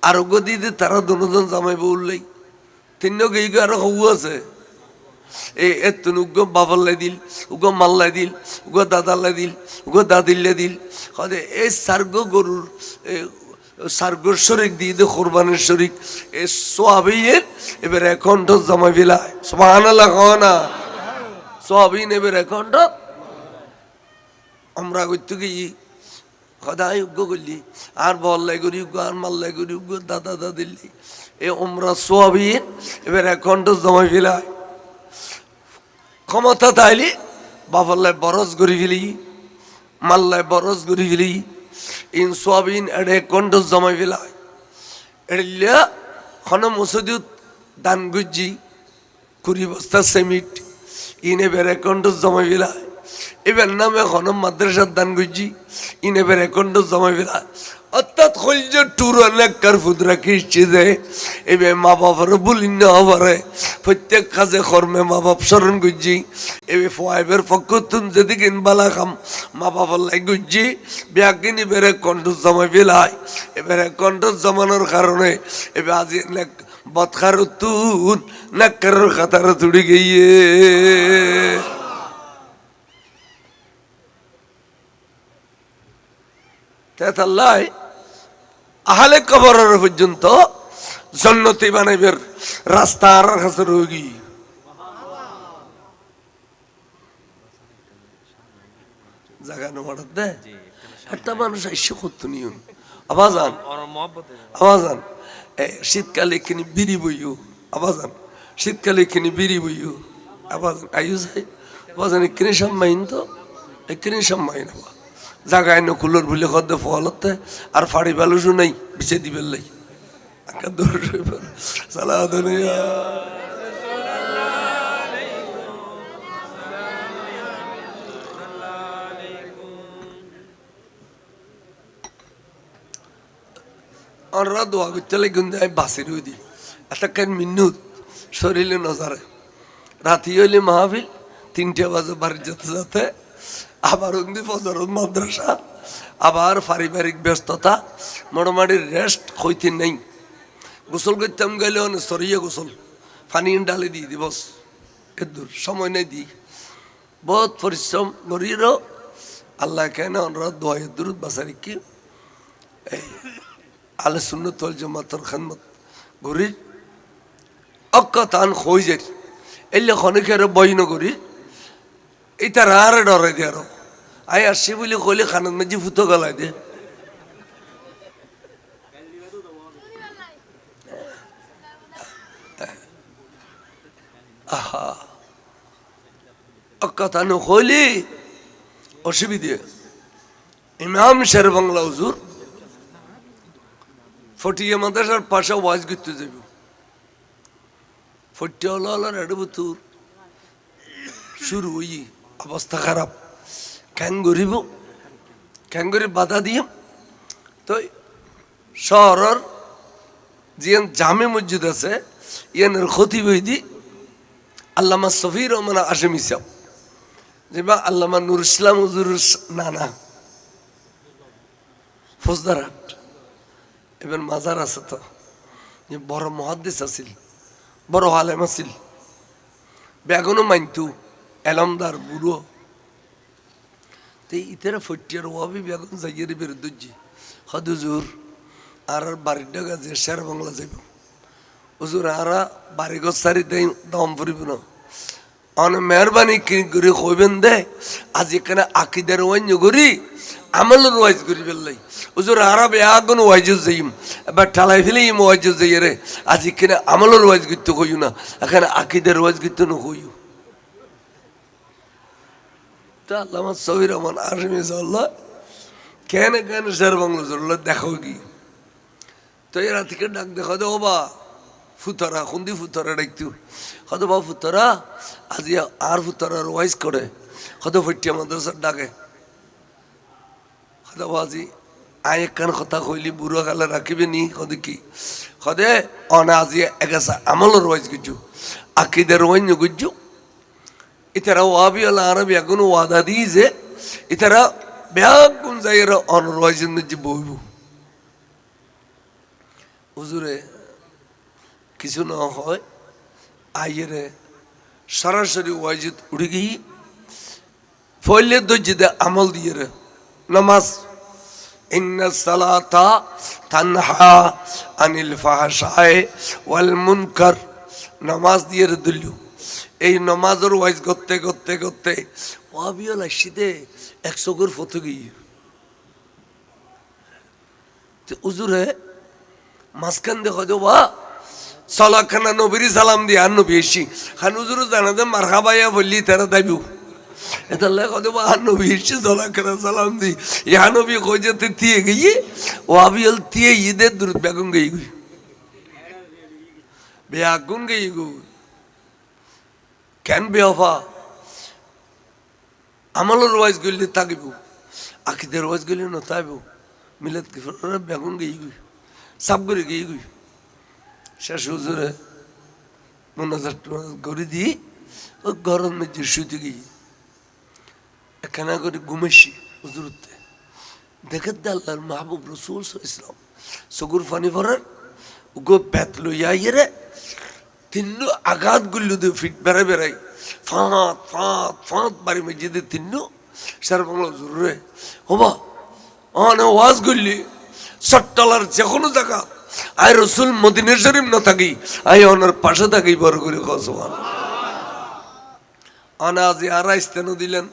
আর গো দিয়ে দে তারা দুজন জামাই বললেই তিন গেই আরো হউ আছে এই এতুন উগ্র বাবাল্লাই দিল উগ্র মাল্লাই দিল উগ্র দাদাল্লাই দিল উগ্র দাদিল্লাই দিল খদে এই সার্গ গরুর সার্গর শরিক দিয়ে দে কোরবানের শরিক এ সোয়াবিনের এবার কণ্ঠ জমাই বিলাই সুবহানাল্লাহ না সোয়াবিন এবার কণ্ঠ আমরা করতে গিয়ে সদায় উগ্র করলি আর বল্লাই করি উগ্র আর মাল্লাই করি উগ্র দাদা দাদিল্লি এ আমরা সোয়াবিন এবার কণ্ঠ জমাই বিলাই ক্ষমতা তাইলি বাবাল্লাই বরস গড়ি গেলি মাল্লাই বরস গড়ি গেলি ইন সোয়াবিন এড়ে কণ্ঠ জমাই বিলাই এড়িয়া খন মসজিদ দান গুজি 20 বস্তা সিমেন্ট ইনে বেড়ে কণ্ঠ জমাই বিলাই এবার নামে এখন মাদ্রাসার দান গুজি ইনে বেড়ে কণ্ঠ জমাই বিলাই অর্থাৎ খলজ টুর নেককার ফুদরা খিস্টি দেয় এবার মা বাবার বলি না পারে প্রত্যেক কাজে কর্মে মা বাপ স্মরণ গুজি এবার ফাইবের পক্ষ তুন যদি কিন বালা খাম মা বাবার লাই গুজি ব্যাগিন এবারে কণ্ঠ জমাই বিলাই এবারে কণ্ঠ জমানোর কারণে এবার আজি বৎকার তুন নেককারের খাতার তুড়ি গিয়ে তেতাল্লাই আহলে কবরের পর্যন্ত জন্নতি বানাইবের রাস্তার কাছে রোগী জাগানো মারাত দে একটা মানুষ আইসে করতো নিয়ম আবাজান আবাজান শীতকালে এখানে বিড়ি বইও আবাজান শীতকালে এখানে বিড়ি বইও আবাজান আয়ু যাই আবাজান এখানে সম্মাইন তো এখানে সম্মাইন আবা জাগায় নকুলোর ভুলে খদ্দে ফলতে আর ফাড়ি বালুসও নাই বিছে দিবেন লাই সালা দুনিয়া আমরা দোয়া করতে লাগুন দেয় বাসির হয়ে দিই এতক্ষণ মিন্নুত শরীরে নজারে রাতি হইলে মাহফিল 3টে বাজে বাড়ি যেতে যেতে আবার উন্দি ফজরত মাদ্রাসা আবার পারিবারিক ব্যস্ততা মোটামুটি রেস্ট হইতে নেই গোসল করতাম গেলে সরিয়ে গোসল পানি ডালে দিয়ে দিবস এর দূর সময় নেই দিই বহুত পরিশ্রম করিরও আল্লাহ কেন আমরা দোয়া দুরুদ বাসারি কি এই আলে সুন্নত ওয়াল জামাতের খিদমত করি অক্কাতান হয়ে যায় এলে খনিকের বই নগরী এটা রারে ডরে দিয়ে আরো আই আসছি বলে কইলে খানার মাঝে ফুটো গলায় দে আহা অক্কাতান হইলি অসুবিধে ইমাম শের বাংলা হুজুর ফটিয়া মাদ্রাসার পাশে ওয়াজ করতে যাব ফটিয়াওয়ালা রেডি বুতুর শুরু হই অবস্থা খারাপ ক্যাং গরিব বাধা দিয়ে তো শহরের যে জামে মসজিদ আছে ইয়ানের ক্ষতি বইদি আল্লামা সফি রহমান আসামি সাহেব যেবা আল্লামা নুর ইসলাম হুজুর নানা ফৌজদারহাট এবার মাজার আছে তো বড় মহাদ্দেশ আছিল বড় আলেম আছিল বেগুনও মানতু এলমদার বুড়ো তো ইতারা ফটিয়ার ওয়াবি বেগুন যাইয়ের বিরুদ্ধে হদুজুর আর বাড়ির ডাকা যে শের বাংলা যাইব হুজুর আরা বাড়ি গছারি দেয় দম ফুরিব না অন মেহরবানি করে কইবেন দে আজ এখানে আকিদের ওয়াইন করি আমলের ওয়াইজ করি বেললাই হুজুর আরা বেআগুন ওয়াইজ যাইম এবার ঠালাই ফেলে ইম ওয়াইজ যাই রে আজ এখানে আমলের ওয়াইজ করতে কইও না এখানে আকিদের ওয়াইজ করতে না কইও তা আল্লামা সফি রহমান আসামি সাল্লাহ কেন শের বাংলা জল্লা দেখাও কি তো এরা থেকে ডাক দেখা দে ও বা ফুতরা খুন্দি ফুতরা ডাকতু হয়তো বা ফুতরা আজি আর ফুতরার ওয়াইজ করে হয়তো ফটিয়া মাদ্রাসার ডাকে হয়তো আজি আয় একখান কথা কইলি বুড়ো কালে রাখিবে নি হদে কি হদে অনা আজি এগেছে আমলের ওয়াইজ গুজু আকিদের ওয়াইজ গুজু ইতারা ওয়াবি আল্লাহ আরবি এখন ওয়াদা দিই যে ইতারা ব্যাগুন যাইয়ের অনর ওয়াইজের মধ্যে বইব হুজুরে কিছু না হয় আইয়েরে সরাসরি ওয়াজিদ উড়ে গিয়ে ফলে দজ্জিদে আমল দিয়ে রে নামাজ ইন্না সালাতা তানহা আনিল ফাহশায়ে ওয়াল মুনকার নামাজ দিয়ে রে দিল এই নামাজের ওয়াইজ করতে করতে করতে ওয়াবিও লাইসিতে 100 করে ফটো গিয়ে হুজুরে মাঝখান দেখো দেবা সলাখানা নবীর সালাম দিয়ে আর নবী এসি খান হুজুর জানা যে মারহাবাইয়া বললি তারা দাবিও এটা লেখো দেবো আর নবী এসি সলাখানা সালাম দি ইহা নবী কই যেতে তিয়ে গিয়ে ও আবিয়াল তিয়ে ঈদের দূর বেগুন গই গই বেগুন গই গো কেন বেওফা আমলের ওয়াইজ গইলে তাকিব আকিদের ওয়াইজ গইলে না তাইব মিলাদ গিফর বেগুন গই গই সাব করে গই গই শেষ হুজুরে মোনাজাত করে দিই ও গরম মেঝে শুতে গিয়ে এখানে করে ঘুমেছি হুজুরতে দেখে আল্লাহর মাহবুব রসুল ইসলাম সগুর ফানি ভরার গো বেত লইয়া ইয়ে তিন্ন আঘাত গুল্লু দিয়ে ফিট বেড়াই বেড়াই ফাঁত ফাঁত ফাঁত বাড়ি মেঝে দিয়ে তিন্ন সার বাংলা হুজুরে হবা অনে ওয়াজ করলি সট্টলার যে কোনো জায়গা আয় রসুল মদিনা শরীফ না থাকি আয় ওনার পাশে থাকি বড় করে কসমান আনা আজি আর ইস্তেন দিলেন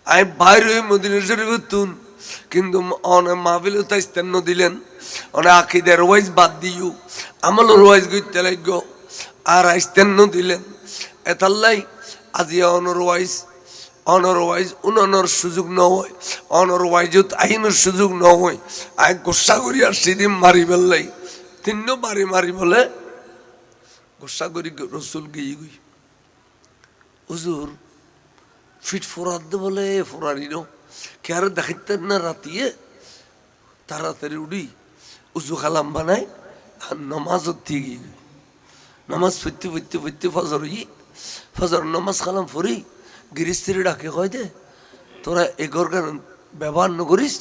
আয় বাইরে মদিনা শরীফ তুন কিন্তু অনে মাহফিল ইস্তেন দিলেন অনে আকিদের ওয়াইজ বাদ দিও আমলের ওয়াইজ গইতে লাগো আর ইস্তেন দিলেন এতাল্লাই আজি অনর ওয়াইজ উনানোর সুযোগ ন হয় অনর ওয়াইজত আইনের সুযোগ ন হয় আই গোসা করি আর সেদিন মারি বেললাই তিন্ন মারি বলে গোসা করি রসুল গিয়ে গই হুজুর ফিট ফোরাদ বলে ফোরারি ন কে আর দেখাইতেন না রাতিয়ে তাড়াতাড়ি উঠি উজু খালাম বানাই আর নমাজত দিয়ে গিয়ে নমাজ ফিরতে ফজর ফজর নমাজ খালাম ফরি গিরিস্ত্রি ডাকে কয় দে তোরা এগর গান ব্যবহার ন করিস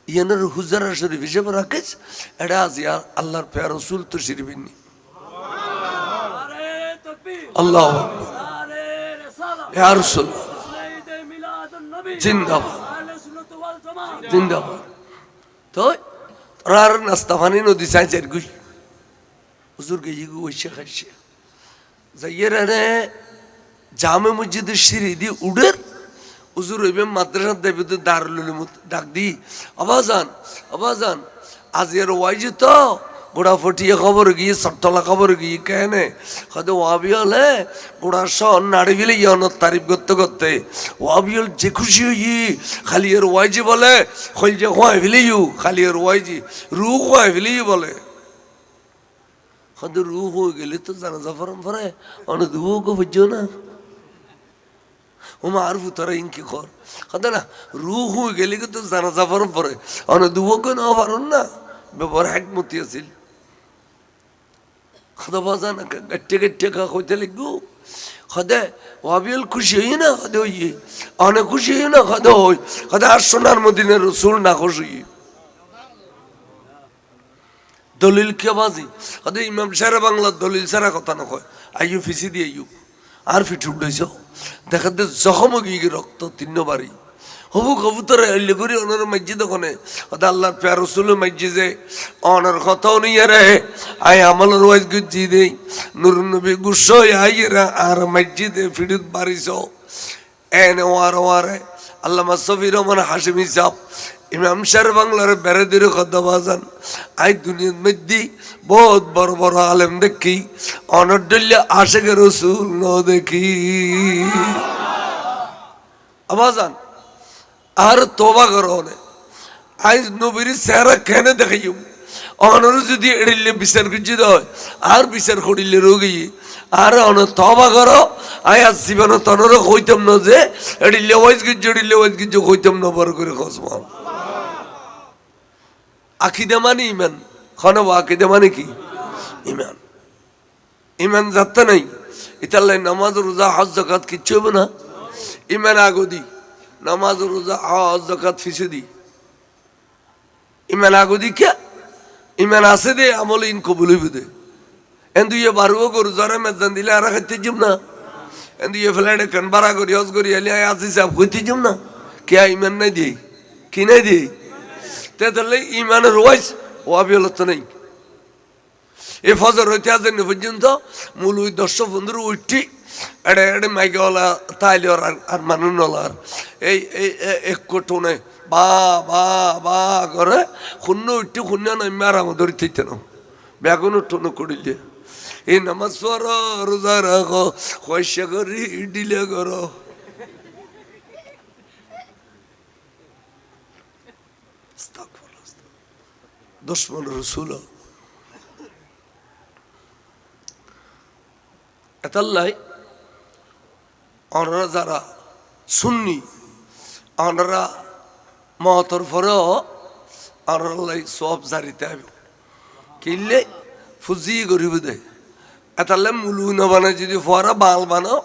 ইয়ানের হুজারা শরীফ হিসেবে রাখিস এটা আজ আল্লাহর পেয়ার রসুল তো শিরবিনি আল্লাহ ইয়া রাসূলুল্লাহ জিন্দাবাদ জিন্দাবাদ। তো আর নাস্তা পানি নদী চাইছে গুই হুজুর গিয়ে বসে খাইছে যাইয়ের জামে মসজিদের সিঁড়ি দিয়ে উড়ের হুজুর হইবে মাদ্রাসা দেবে তো দারুল ডাক দি আবাজান আজ এর ওয়াইজি তো গোড়া ফটিয়ে খবর গিয়ে সট্টলা খবর গিয়ে কেনে হয়তো ওয়াবি হলে গোড়া সন নাড়ি ফেলে ইয়নত তারিফ করতে করতে ওয়াবি হল যে খুশি হই খালি এর ওয়াইজি বলে খল যে খোয়াই ফেলে ইউ খালি এর ওয়াইজি রু খোয়াই ফেলে বলে হয়তো রু হয়ে গেলে তো জানাজা ফরম পরে অনেক রু গো বুঝছো না ওমা আর ভুতরা ইনকি কর কথা না রু হয়ে গেলে কিন্তু জানাজা ফরম পরে অনেক দুবকে না পারুন না ব্যাপার একমতি আছিল খদা বাজা না গট্টে খা হইতে লাগবো খদে ওয়াবিল খুশি হই না খদে হই অনেক খুশি হই না খদে হই খদে আর সোনার মদিনের রসুল না খুশি দলিল কে বাজি খদে ইমাম সারা বাংলার দলিল সারা কথা না কয় আইয়ু ফিসি দিয়ে আইয়ু আর ফিটে উঠেছ দেখা দে জখম গিয়ে রক্ত তিনবারই হবু কবুতর এলে করি ওনার মসজিদ ওখানে আল্লাহর প্যার রসুল মসজিদে অনার কথাও নিয়ে রে আই আমলের ওয়াজ গুজি দেই নুর নবী গুসো আইরা আর মসজিদে ফিরত বাড়িছ এনে ওয়ারে আল্লামা সফি রহমান হাশিমি সাহেব ইমাম সাহেব বাংলার বেড়াদের কথা বাজান আই দুনিয়ার মধ্যে বহুত বড় বড় আলেম দেখি অনর ডল্লে আশেখ রসুল ন দেখি আবাজান আর তোবা করো নে আই নবীর চেহারা কেনে দেখাইম অনর যদি এড়িলে বিচার খুঁজি হয় আর বিচার করিলে রোগী আর অন তবা করো আই আজ জীবন তনর কইতাম না যে এড়িলে ওয়াইজ গিজ কইতাম না বড় করে খসমান আকিদা মানে ইমান খনব আকিদা মানে কি ইমান ইমান যাতে নাই ইতাল্লাই নামাজ রোজা হজ জাকাত কিচ্ছু হবে না ইমান আগদি নামাজ রোজা হজ জাকাত ফিসে ইমান আগদি কে ইমান আছে দে আমল ইন কবুল হইব দে এন্দু ইয়ে বারুও গরু জরা মেজান দিলে আর খাইতে যাম না এন্দু ইয়ে ফ্লাইটে কানবারা করি হজ করি এলি আসি সাহেব কইতে যাম না কে ইমান নাই দিই কি নাই দিই তাহলে ইমানের ওয়াইজ ওয়াবি হলো তো নেই এ ফজর হইতে আসেন পর্যন্ত মূল ওই 10-15 উঠি এড়ে এড়ে মাইকেওয়ালা তাইলে আর মানুষওয়ালার এই এক কোটনে বা বা বা করে শূন্য উঠি শূন্য নামে আর আমার ধরে থাকতে না বেগুন উঠনো করিলে এই নামাজ পড় রোজা রাখো পয়সা করি ডিলে করো দুশ্মন রসুল এতাল্লাই অনারা যারা সুন্নি অনারা মহতর পরেও অনারাই সব জারিতে আইব কিনলে ফুজি গরিব দেয় এতাল্লাই মুলু না বানায় যদি ফরা বাল বানাও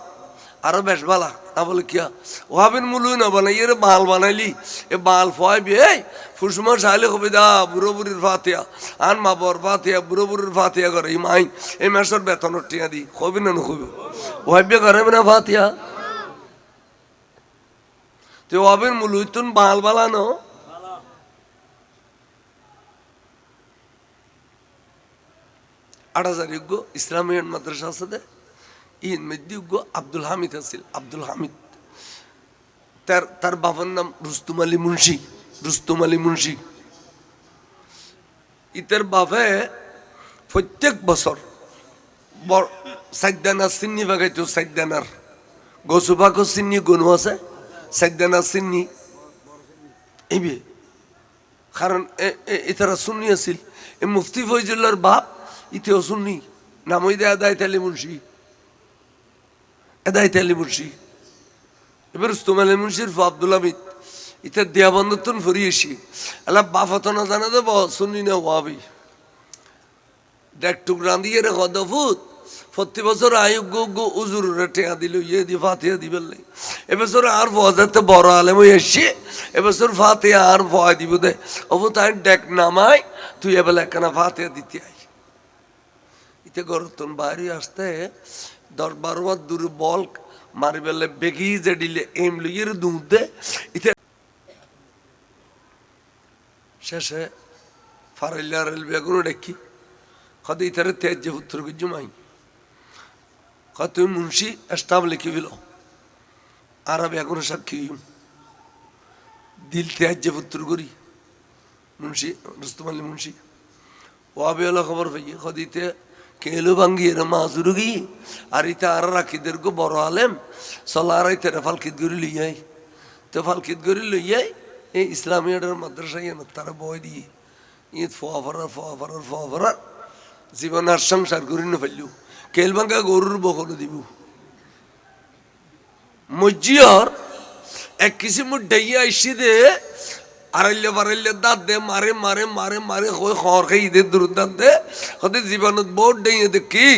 আরো বেশ বালা না বলে কিয়া ওহাবেন মুলু না বানাই এর বাল বানাইলি এ বাল ফয়াবি এই ফুসমা সাইলে কবি দা বুড়ো বুড়ির ফাতিয়া আন মা বর ফাতিয়া বুড়ো বুড়ির ফাতিয়া করে এই মাই এই মাসের বেতনের টিয়া দি কবি না কবি ওহাবে করে না ফাতিয়া তো ওহাবেন মুলু তুন বাল বালানো আড়াজারিজ্ঞ ইসলামী মাদ্রাসা আছে ইন মেদিজ্ঞ আব্দুল হামিদ আছিল আব্দুল হামিদ তার বাবার নাম রুস্তুম আলী মুন্সি ইতার বাপে প্রত্যেক বছর সাইদানার চিন্নি বাগাইতো সাইদানার গসুপাকো চিন্নি গনু আছে সাইদানার চিন্নি এইবে কারণ ইতারা সুন্নি আছিল এই মুফতি ফৈজুল্লাহর বাপ ইতেও সুন্নি নাম ওই দে আদায়ত আলী মুন্সি এদায়ত আলী মুন্সি এবার রুস্তুম আলী মুন্সির আব্দুল হামিদ ইতার দেয়া বন্ধন ফুরিয়েছি আল্লাহ বাফত না জানা দেব শুনি না ওয়াবি দেখ টুকরা দিয়ে রে হদফুত প্রতি বছর আয়োগ্য উজুর টেয়া দিল ইয়ে দিয়ে ফাতিয়া দিবেন এবছর আর ফজাতে বড় আলেম এসছে এবছর ফাতিয়া আর ভয় দিব দে অবু তাই ডেক নামাই তুই এবেলা একখানা ফাতিয়া দিতে আই ইতে গরতন বাইরে আসতে 10-12 বার দূরে বল মারি বেলে বেগি যে দিলে এম লইয়ের দুধ দে ইতে শেষে ফারাইলা রেল বেগুন ডেকি কত ইতারে তেজ যে পুত্র জুমাই কত মুন্সি স্টাম লিখি ফেল আর বেগুন সাক্ষী দিল তেজ যে পুত্র করি মুন্সি রুস্তম আলী মুন্সি ও আবে খবর পাইয়ে কদিতে কেলো ভাঙ্গি এর মাজুরুগি আর ইতে আর রাখিদের গো বড় আলেম চলা আর ইতে ফালকিত গড়ি লইয়াই তো ফালকিত গড়ি লইয়াই এই ইসলামিয়ার মাদ্রাসায় তারা বই দিয়ে ঈদ ফোয়াফারার জীবন আর সংসার করি না ফেললু কেল ভাঙ্গা গরুর বকল দিব মজিয়র এক কিসিম ডাইয়া আইসি দে আড়াইলে দাঁত দে মারে মারে মারে মারে খর খাই ঈদের দূর দাঁত দে হতে জীবনত বহুত ডাইয়ে দেখি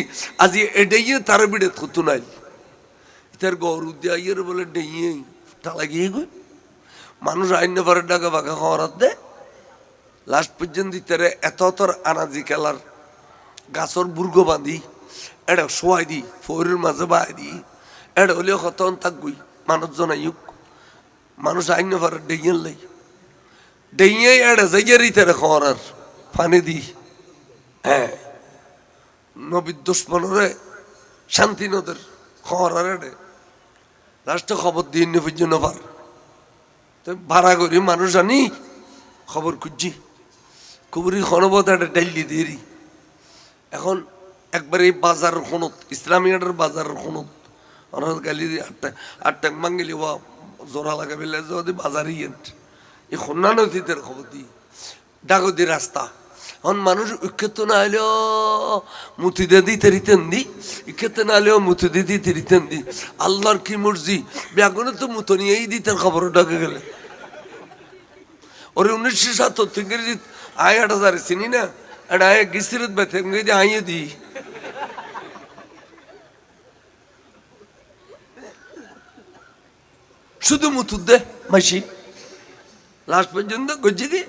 আজি এডাইয়ে তার বিড়ে থুতু নাই তার গরু দিয়ে বলে ডাইয়ে টালা গিয়ে গই মানুষ আইন পারে ডাকা বাঁকা খবরাত দে লাস্ট পর্যন্ত তারে এত তোর আনাজি খেলার গাছর বুর্গ বাঁধি এটা শোয়াই দি ফৌরের মাঝে বাই দি এটা হলেও কতন থাকবই মানুষ জনাইক মানুষ আইন পারে ডেইয়ের লাই ডেইয়ে এটা যাইয়ারই তারে খবরার ফানি দি হ্যাঁ নবীর দুশ্মনরে শান্তি নদের খবরার এডে লাস্টে খবর দিয়ে নবীর জন্য পার ভাড়া করি মানুষ আনি খবর খুঁজছি কুবুরি খনবত একটা ডাইলি দেরি এখন একবার এই বাজার খনত ইসলামিয়াটের বাজার খনত অনার গালি আটটা মাঙ্গিলি বা জোড়া লাগাবে যদি বাজার এই খন্না নথিতের খবর দিই ডাগদি রাস্তা এখন মানুষ ইক্ষেত্র না হলেও মুতিদে দিতে রিতেন দি ইক্ষেত্রে না হলেও মুতিদে দিতে রিতেন দি আল্লাহর কি মর্জি ব্যাগুনে তো মুতো নিয়েই দিতেন খবর ডাকে গেলে ওরে 1977 ইংরেজি আয় 8000 চিনি না এটা আয় গিসিরত বেথে ইংরেজি আইয়ে দি শুধু মুতুদ দে মাসি লাস্ট পর্যন্ত গজ্জি দি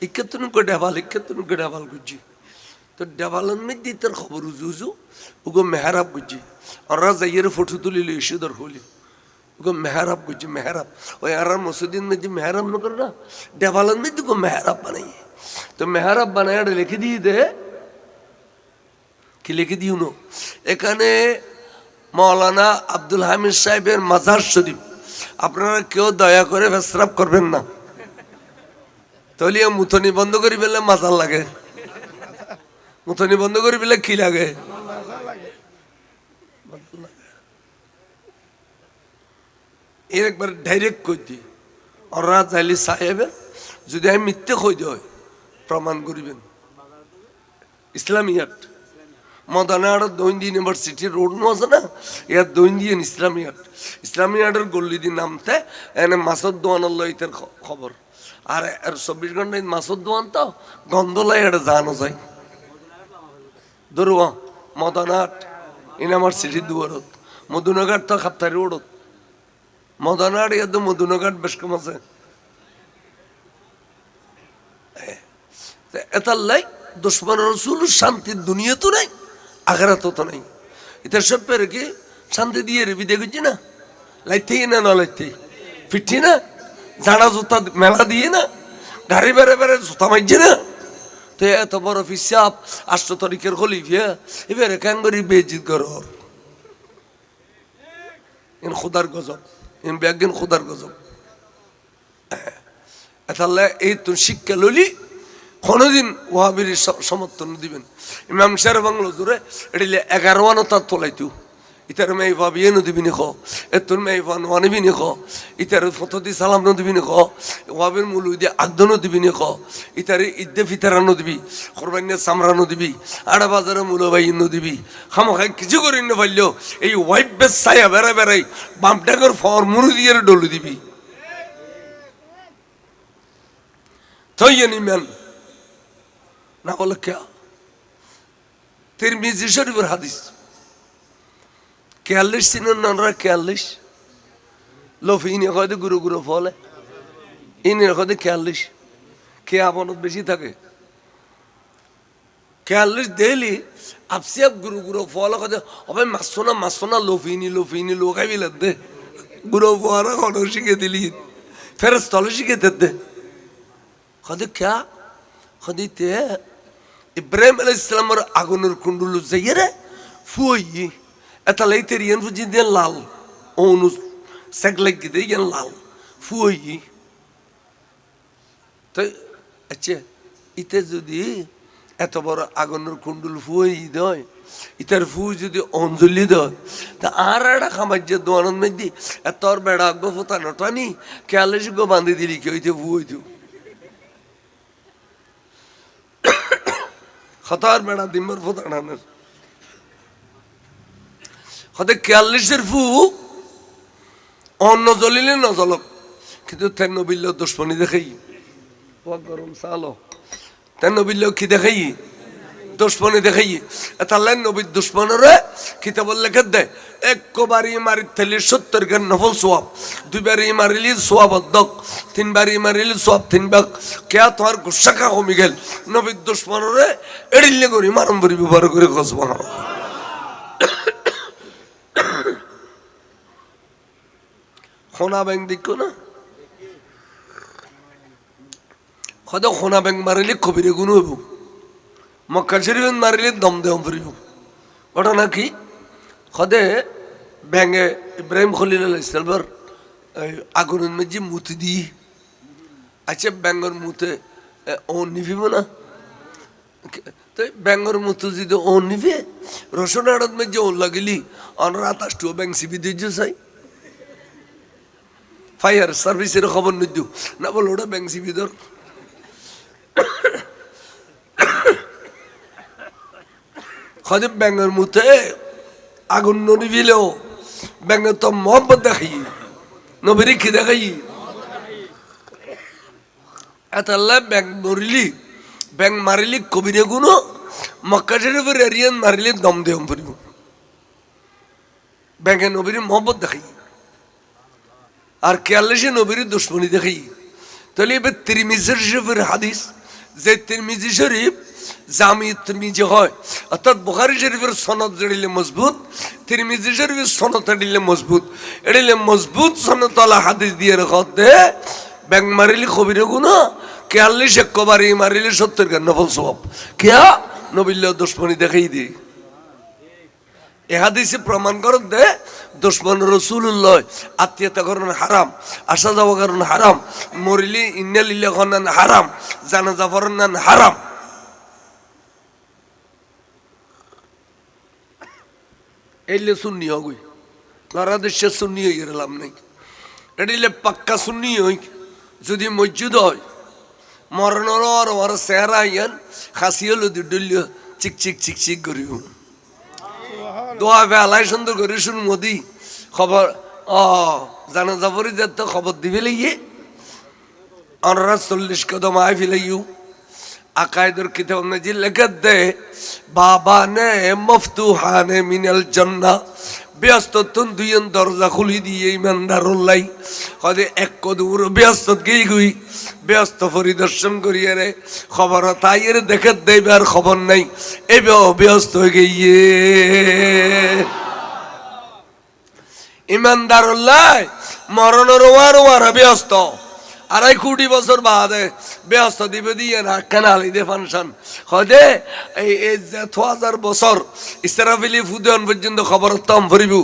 ইক্ষেত্রকে ডেবাল গুজি তো ডেবালের মধ্যে তার খবর উজু ওগো মেহরাব গুজি ওরা যাইয়ের ফটো তুলিল ইস্যুদর হলি ওগো মেহরাব গুজি মেহরাব ওই আর মসজিদের মধ্যে মেহরাব না করে না ডেবালের মধ্যে গো মেহরাব বানাই তো মেহরাব বানাই লিখে দিয়ে দে কি লিখে দিও নো এখানে মৌলানা আব্দুল হামিদ সাহেবের মাজার শরীফ আপনারা কেউ দয়া করে প্রস্রাব করবেন না তাহলে মুথনি বন্ধ করি ফেললে মাজার লাগে মুথনি বন্ধ করি ফেললে কি লাগে এর একবার ডাইরেক্ট কই দি ওরা চাইলে সাহেবের যদি আমি মিথ্যে কই দিই প্রমাণ করিবেন ইসলামিয়াট মদানার দৈন্দি ইউনিভার্সিটি রোড নো আছে না ইয়ার দৈন্দিয়ান ইসলামিয়াটের গল্লি দি নামতে এনে মাসদ দোয়ানোর লইতের খবর আর 24 ঘন্টায় মাসুদ দোয়ান তো গন্ধলাই এটা জানো যায় ধরুয়া মদনাট ইন আমার সিটি দুয়ারত মধুনঘাট তো খাপ্তারি ওড়ত মদনাট ইয়াদ মধুনঘাট বেশ কম আছে এটার লাই দুশ্মন রসুল শান্তির দুনিয়া তো নাই আখেরাত তো নাই এটা সব পেরে কি শান্তি দিয়ে রেবি দেখছি না লাইতেই না লাইতেই ফিরছি না জানা জুতা মেলা দিয়ে না গাড়ি বেড়ে বেড়ে জুতা মারছে না তো এত বড় ফিসাব 8 তারিখের খলিফা এবারে কেন করি বেজিত কর ইন খুদার গজব ইন ব্যাগিন খুদার গজব এতাল্লা এই তো শিক্ষা ললি কোনোদিন ওয়াহাবির সমর্থন দিবেন ইমাম শের বাংলো জুড়ে এটিলে 11 আনতার তোলাইতু ইতার মেয়ে ভাবিয়ে নদীবি নিখ এতর মেয়ে ওয়ানিবি নিখ ইতার ফতদি সালাম নদীবি নিখ ওয়াবের মূল দিয়ে আগদ নদীবি নিখ ইতারে ঈদে ফিতারা নদীবি কোরবানিয়া সামরা নদীবি আড়া বাজারে মূলবাই নদীবি খামখাই কিছু করি না পারলেও এই ওয়াইফ বেশ ছায়া বেড়াই বেড়াই বামটাকর ফর মুরু দিয়ে ডলু দিবি থইয়ানি ম্যান না বলে কে তিরমিজি শরীফের হাদিস 42 সিনের ননরা 42 লোফ ইনি কয়তো গুরু গুরু ফলে ইনি কয়তো 42 কে আপনত বেশি থাকে 42 ডেইলি আপসিয়াব গুরু গুরু ফল কথা হবে মাসোনা লোফিনি লো খাইবিল দে গুরু ফোয়ারা কোনো শিখে দিলি ফেরস তলে শিখে দে খদে ক্যা খদিতে ইব্রাহিম আলাইহিস সালামের আগুনের কুণ্ডুল যাইরে ফুই এটা লাইতে রিয়ান ফুজি দেন লাল ওনু সেগলেক গিয়ে দেন লাল ফুই তো আচ্ছা ইতে যদি এত বড় আগুনের কুণ্ডুল ফুই দেয় ইতার ফু যদি অঞ্জলি দেয় তা আর একটা খামার যে দোয়ানোর মধ্যে তোর বেড়া আগবো ফোতানো টানি খেয়ালে গো বান্ধি দিলি কি হইতে ফু হইতো খতার বেড়া দিম্বর ফোতানোর হতে কেয়াল্লিশের ফু অন্য জ্বলিলে না জ্বলক কিন্তু তেন নবিল্য দুশ্মনী দেখাই গরম চালো তেন নবিল্য কি দেখাই দুশ্মনী দেখাই তাহলে নবীর দুশ্মনরে কিতাবল লেখা দেয় একবারই মারি থেলি 70 গান নফল সোয়াব দুইবারই মারিলি সোয়াব অর্ধক তিনবারই মারিলি সোয়াব 3 ভাগ কেয়া তোমার গুসা খা কমি গেল নবীর দুশ্মনরে এড়িলে করি মারম্বরী ব্যবহার করে কসবা খোনা ব্যাংক দেখো না খদে খোনা ব্যাংক মারিলে কবিরে গুণ হইব মক্কা শরীফ মারিলে দম দেম ফুরিব ঘটনা কি খদে ব্যাঙে ইব্রাহিম খলিল আলাইহিস সালামের আগুনের মধ্যে মুতি দি আচ্ছা ব্যাঙ্গর মুতে ও নিভিব না তো ব্যাঙ্গর মুতু যদি ও নিভে রসুন আড়ত মধ্যে ও লাগিলি অনরাত আসটু ব্যাংক সিবি দিয়ে চাই ফায়ার সার্ভিসের খবর নিদু না বল ওটা ব্যাংক সিবি ধর খদে ব্যাঙ্গের মুতে আগুন নিভিলেও ব্যাঙ্গের তো মোহাম্মত দেখাই নবীরে কি দেখাই এতাল্লা ব্যাংক মরিলি ব্যাংক মারিলি কবিরে গুনো মক্কা শরীফের এরিয়ান মারিলি দম দেম ফুরিব ব্যাংকে নবীরে মোহাম্মত দেখাই আর কেয়াল্লিশে নবীর দুশ্মনী দেখাই তাহলে এবার তিরমিজি শরীফের হাদিস যে তিরমিজি শরীফ জামি তিরমিজি হয় অর্থাৎ বুখারী শরীফের সনদ জড়িলে মজবুত তিরমিজি শরীফের সনদ এড়িলে মজবুত এড়িলে মজবুত সনদওয়ালা হাদিস দিয়ে রাখতে ব্যাংক মারিলি কবিরে গুনো কেয়াল্লিশ একবারই মারিলি 70 গান নফল সওয়াব কেয়া নবিল্য দুশ্মনী দেখাই দি এ হাদিসে প্রমাণ করত দে দুশ্মন রাসূলুল্লাহ আত্মীয়তা করেন হারাম আসা যাওয়া করেন হারাম মরিলি ইন্নালিল্লাহ করেন হারাম জানাজা পড়েন হারাম এলে সুন্নি হই লড়া দেশে সুন্নি হয়ে গেলাম নাই এটিলে পাক্কা সুন্নি হই যদি মসজিদ হয় মরণর আর চেহারা ইয়ান খাসিও লদি ডুলিয় চিক চিক চিক চিক করিব দোয়া বেলায় সুন্দর করে শুন মোদি খবর জানা যাবরি যেত খবর দিবে লাগিয়ে অনরা 40 কদম আই ফেলাইও আকায়দের কিতাব নজির লেখা দে বাবা নে মফতুহানে মিনাল জান্নাহ ব্যস্ত তুন দুইন দরজা খুলি দিয়ে ইমানদারুল্লাই কদে এক কদূর ব্যস্ত গই গই ব্যস্ত পরিদর্শন করিয়ে রে খবর তাইয়ের দেখে দেবার খবর নাই এবে ব্যস্ত হয়ে গিয়ে ইমানদারুল্লাই মরণের ওয়ার ব্যস্ত 2.5 কোটি বছর বাদে ব্যস্ত দিবে দিয়ে না কানালি দে ফাংশন হদে এই 1000 বছর ইসরাফিলি ফুদন পর্যন্ত খবর তম ভরিব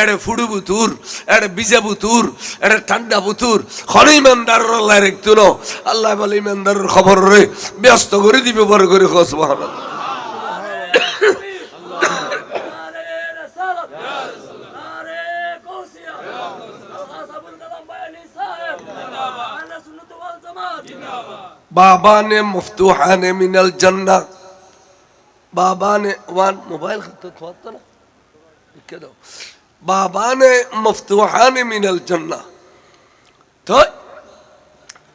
এড়ে ফুড়ুবু তুর এড়ে বিজাবু তুর এড়ে ঠান্ডা বুতুর খনি ইমানদার আল্লাহ রাখতো না আল্লাহ বলে ইমানদারের খবর রে ব্যস্ত করে দিবে বড় করে সুবহানাল্লাহ बाबा ने मफ्तूहाने मिनल जन्ना बाबा ने वन मोबाइल तो ना क्या दो बाबा ने मफ्तूहाने मिनल जन्ना तो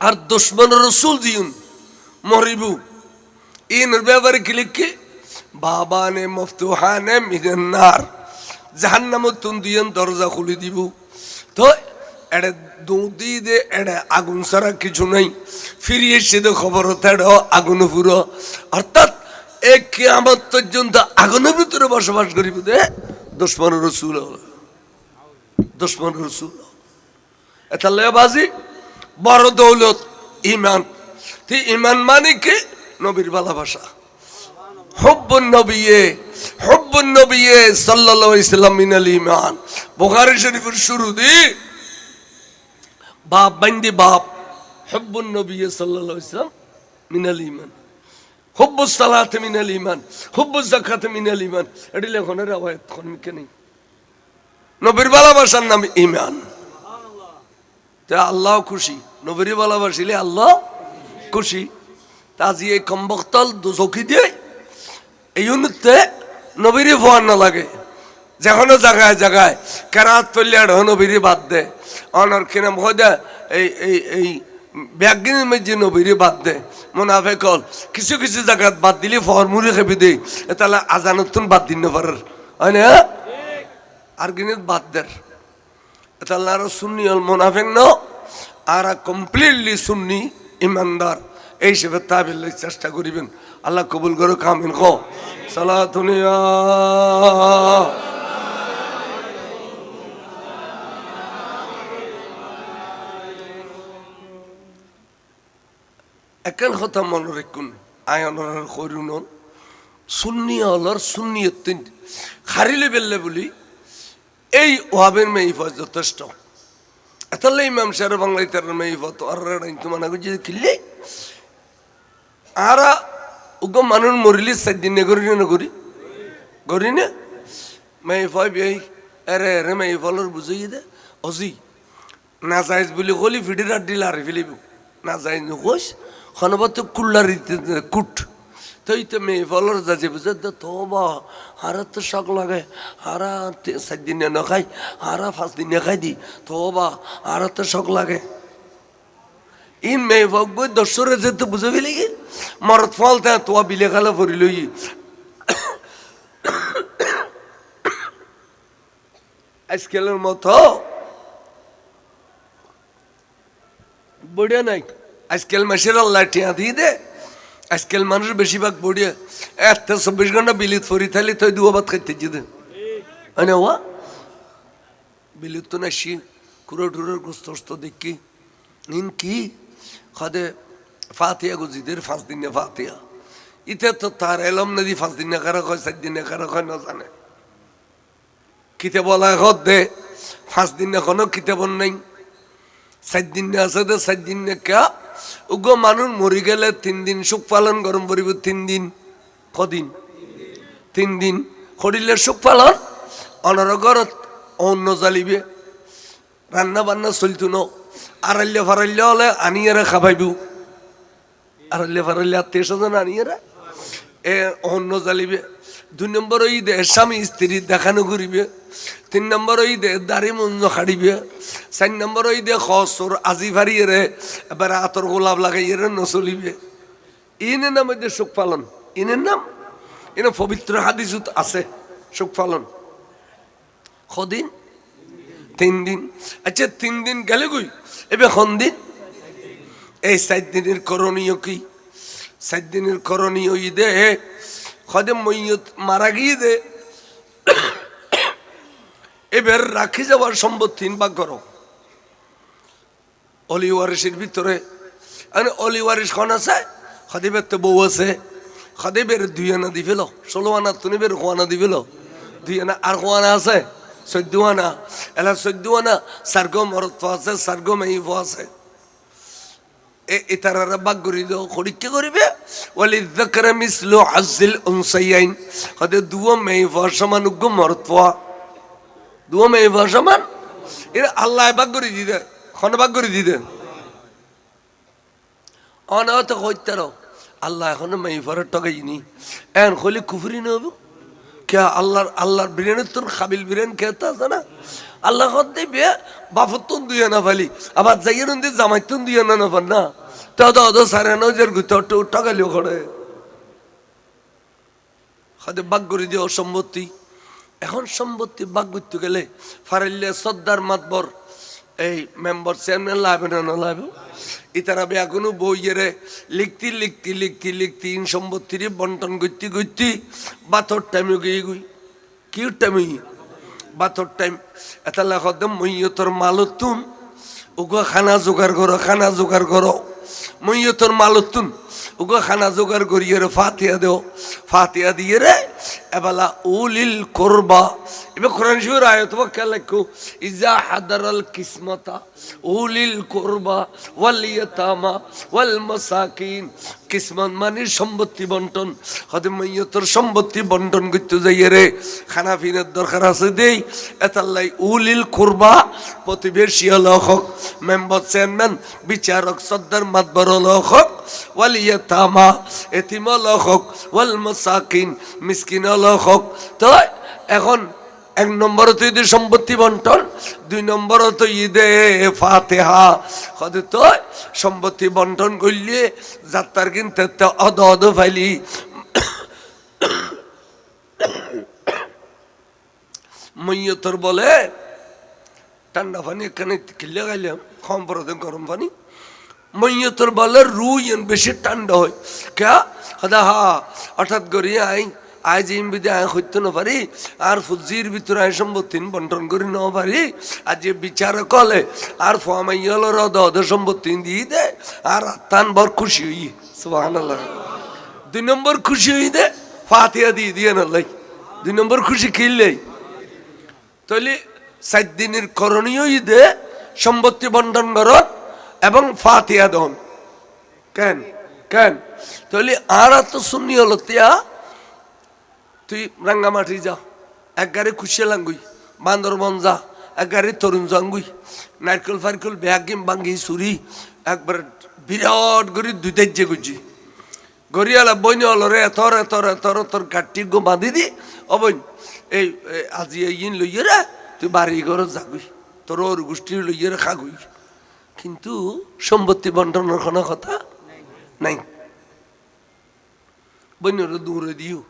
और दुश्मन रसूल जीवन मोहरिबू इन व्यवहार क्लिक के बाबा ने मफ्तूहाने मिनल नार जहन्नम तुंदियन दरजा खुली दीबू तो এড়ে দুদি দে এড়ে আগুন ছাড়া কিছু নাই ফিরিয়ে এসে তো খবর তেড় আগুন পুরো অর্থাৎ এক কিয়ামত পর্যন্ত আগুনের ভিতরে বসবাস করিব দে দুশমন রসুল দুশমন রসুল এটা লেবাজি বড় দৌলত ইমান। ইমান মানে কি? নবীর ভালোবাসা। হুব্বুন নবিয়ে সাল্লাল্লাহু আলাইহি সাল্লাম মিনাল ঈমান। বুখারী শরীফের শুরু দি বাপ বান্দি বাপ হুব্বুন নবিয়ে সাল্লাল্লাহু আলাইহি সাল্লাম মিনাল ঈমান, হুব্বুস সালাত মিনাল ঈমান, হুব্বুজ যাকাত মিনাল ঈমান। এটি লেখনের রওয়ায়াত কোন মিকে নেই। নবীর ভালোবাসার নাম ঈমান। তা আল্লাহ খুশি, নবীর ভালোবাসিলে আল্লাহ খুশি। তাজি এই কমবক্তল দুচকি দিয়ে এই উন্নতে নবীরে ভোয়ার না লাগে। যেখানে জায়গায় জায়গায় কেরাত পড়লে আর নবীরে বাদ দে অনর কিনা মহদা এই এই এই ব্যাগিনের মধ্যে নবীরে বাদ দে মুনাফিক হল কিছু কিছু জায়গায় বাদ দিলে ফরমুলি খেপি দেই তাহলে আজানতুন বাদ দিন না পারার হয় না আর গিনিত বাদ দের তাহলে আরো সুন্নি হল মুনাফিক ন আর কমপ্লিটলি সুন্নি ইমানদার এই হিসেবে তাবিল্লাহ চেষ্টা করিবেন। আল্লাহ কবুল করো কামিন কো সালাতুনিয়া একান কথা মনে রাখুন আয়নর করুন সুন্নি হলর সুন্নিয়ত খারিলে বেললে বলি এই ওয়াবের মেইফা যথেষ্ট। এতালে ইমাম সাহেব বাংলায় তার মেইফা তো আর তোমার যদি কিনলে আরা উগম মানুষ মরিলি 7 দিন করি না করি করি না মেইফা বিয়াই এরে এরে মেইফালর বুঝাই দে অজি না যাইজ বলি কলি ভিডির আর দিল আর ফেলিব না যাই নকোস খনবত কুল্লার কুট তই তো মেইফালর যাচ্ছে বুঝে তো বা হারা তো শখ লাগে হারা 7 দিন না খাই হারা 5 দিন খাই দি তো বা হারা তো শখ লাগে ইন মেইফক বই দশরে যেতে বুঝে ফেলি কি মরত ফল তা তোয়া বিলে খালা ফরিল আজকালের মতো বড়িয়া নাই। আজকাল মাসের আল্লাহ টিয়া দিয়ে দে আজকাল মানুষ বেশিরভাগ বড়িয়া 24 ঘন্টা বিলিত ফরি থালি তুই দুয়া ভাত খাইতে যেতে হয় না ওয়া বিলিত তো নাসি কুড়ো টুরোর গোস্ত দেখি ইন কি খাদে ফাতিয়া গুজিদের 5 দিন ফাতিয়া ইতে তো তার এলম নদী 5 দিন কারা কয় 7 দিন কারা কয় না জানে কিতে বলা হত দে 5 দিন এখনো কিতাবন নাই 7 দিন আছে দে 7 দিন কা উগো মানুষ মরি গেলে 3 দিন সুখ পালন গরম পরিব 3 দিন কদিন 3 দিন করিলে সুখ পালন অনরগরত অন্য জ্বালিবে রান্না বান্না চলতো ন আড়াইলে ফারাইলে হলে আনিয়ারা খাবাইব আড়াইলে ফারাইলে 300 জন আনিয়ারা এ অন্য জ্বালিবে 2 নম্বর ওই দে স্বামী স্ত্রী দেখানো করিবে 3 নম্বর ওই দে দাড়ি মঞ্জ খাড়িবে 4 নম্বর ওই দে খসর আজি ফারিয়ে রে এবার আতর গোলাপ লাগাইয়ে রে নচলিবে ইনের নাম হইতে সুখ পালন ইনের নাম এনে পবিত্র হাদিসত আছে সুখ পালন কদিন 3 দিন। আচ্ছা 3 দিন গেলে কই এবে কোন দিন এই 7 দিনের করণীয় কি 7 দিনের করণীয় ঈদে খদে মইয়ত মারা গিয়ে দে এবার রাখি যাওয়ার সম্পত্তি 3 ভাগ করো। অলি ওয়ারিসের ভিতরে অলি ওয়ারিস খন আছে খদিবের তো বউ আছে খদিবের 2 আনা দি ফেলো 16 আনা তুমি বের 1 আনা দি ফেলো 2 আনা আর 1 আনা আছে 14 আনা এলা 14 আনা সারগো মরত আছে সারগো মেইফ আছে এটারা ভাগ করে দাও খড়িকে করিবে ওয়ালি যাকরা মিসলু হাজ্জিল উনসাইয়াইন খদে 2 মেইফ সমান উগ্গ মরত 2 মেইফ সমান এরা আল্লাহ ভাগ করে দিতে খন ভাগ করে দিতে অনাথ হইতারো আল্লাহ এখন মেইফারের টকাইনি এন খলি কুফরি নব কে আল্লাহর বিরিয়ানি তোর খাবিল বিরিয়ানি খেতে আছে না আল্লাহ দিবে বাপর তুন দুই না ফালি আবার যাইয়ের দিয়ে জামাই তুন দুই না ফাল না তো সাড়ে 9,000 গুতো টাকালিও খড়ে খাদে বাগ করে দিও সম্পত্তি এখন সম্পত্তি বাগ করতে গেলে ফারাইলে সর্দার মাতবর এই মেম্বার চেয়ারম্যান লাইবে না লাইব ইতারা এখনো বইয়েরে লিখতি ইন সম্পত্তির বন্টন করতে বাথর টাইমে গিয়ে গুই কি টাইমে বাথর টাইম এটা লেখা দম মইয়তর মালতুন ওগো খানা জোগাড় করো মইয়তর মালতুন ওগো খানা জোগাড় করিয়ে ফাতিয়া দিয়ে রে এবেলা উলিল করবা এবার কোরআন শরীফের আয়াত ওয়াক্কা লেখো ইজা হাদারাল কিসমতা উলিল করবা ওয়াল ইয়াতামা ওয়াল মাসাকিন কিসমত মানে সম্পত্তি বন্টন হতে মাইয়তর সম্পত্তি বন্টন করতে যাইয়ে রে খানা পিনার দরকার আছে দেই এতাল্লাই উলিল করবা প্রতিবেশী হক মেম্বার চেয়ারম্যান বিচারক সর্দার মাতবর হক ওয়াল ইয়াতামা এতিম হক ওয়াল মাসাকিন মিসকিন হক। তো এখন 1 নম্বর তো ঈদের সম্পত্তি বন্টন, 2 নম্বর তো ঈদে ফাতেহা হতে তো সম্পত্তি বন্টন করলে যাত্রার কিন্তু অদ ফাইলি মইয়তর বলে ঠান্ডা পানি এখানে কিনলে গাইলাম কম পড়ে গরম পানি মইয়তর বলে রুই বেশি ঠান্ডা হয় কে হদা হা হঠাৎ করি আই যে বিদে আয় হইতে না পারি আর ফুজির ভিতরে আয় সম্পত্তি বন্টন করি না পারি আর যে বিচারক হলে আর ফমাইয়াল অদ সম্পত্তি দিয়ে দে আর তান বর খুশি হই সুবহানাল্লাহ। 2 নম্বর খুশি হই দে ফাতিহা দিয়ে না লাই 2 নম্বর খুশি কিনলেই তাহলে 7 দিনের করণীয় ঈদে সম্পত্তি বন্টন কর এবং ফাতিহা দন কেন তাহলে আর তো শুনি হলো তিয়া তুই রাঙ্গামাটি যা এক গাড়ি খুশি লাঙ্গুই বান্দরবন যা এক গাড়ি তরুণ জাঙ্গুই নারকেল ফারকেল ব্যাগিম বাঙ্গি চুরি একবার বিরাট গড়ি 2 তেজে গুজি গড়িয়ালা বইন হল রে তোর গাঠটি গো বাঁধি দি অবৈন এই আজি ইন লইয়ে রে তুই বাড়ি ঘর যাগুই তোর ওর গোষ্ঠী লইয়ে রে খাগুই কিন্তু সম্পত্তি বন্টনের কোনো কথা নাই বইনের দূরে দিও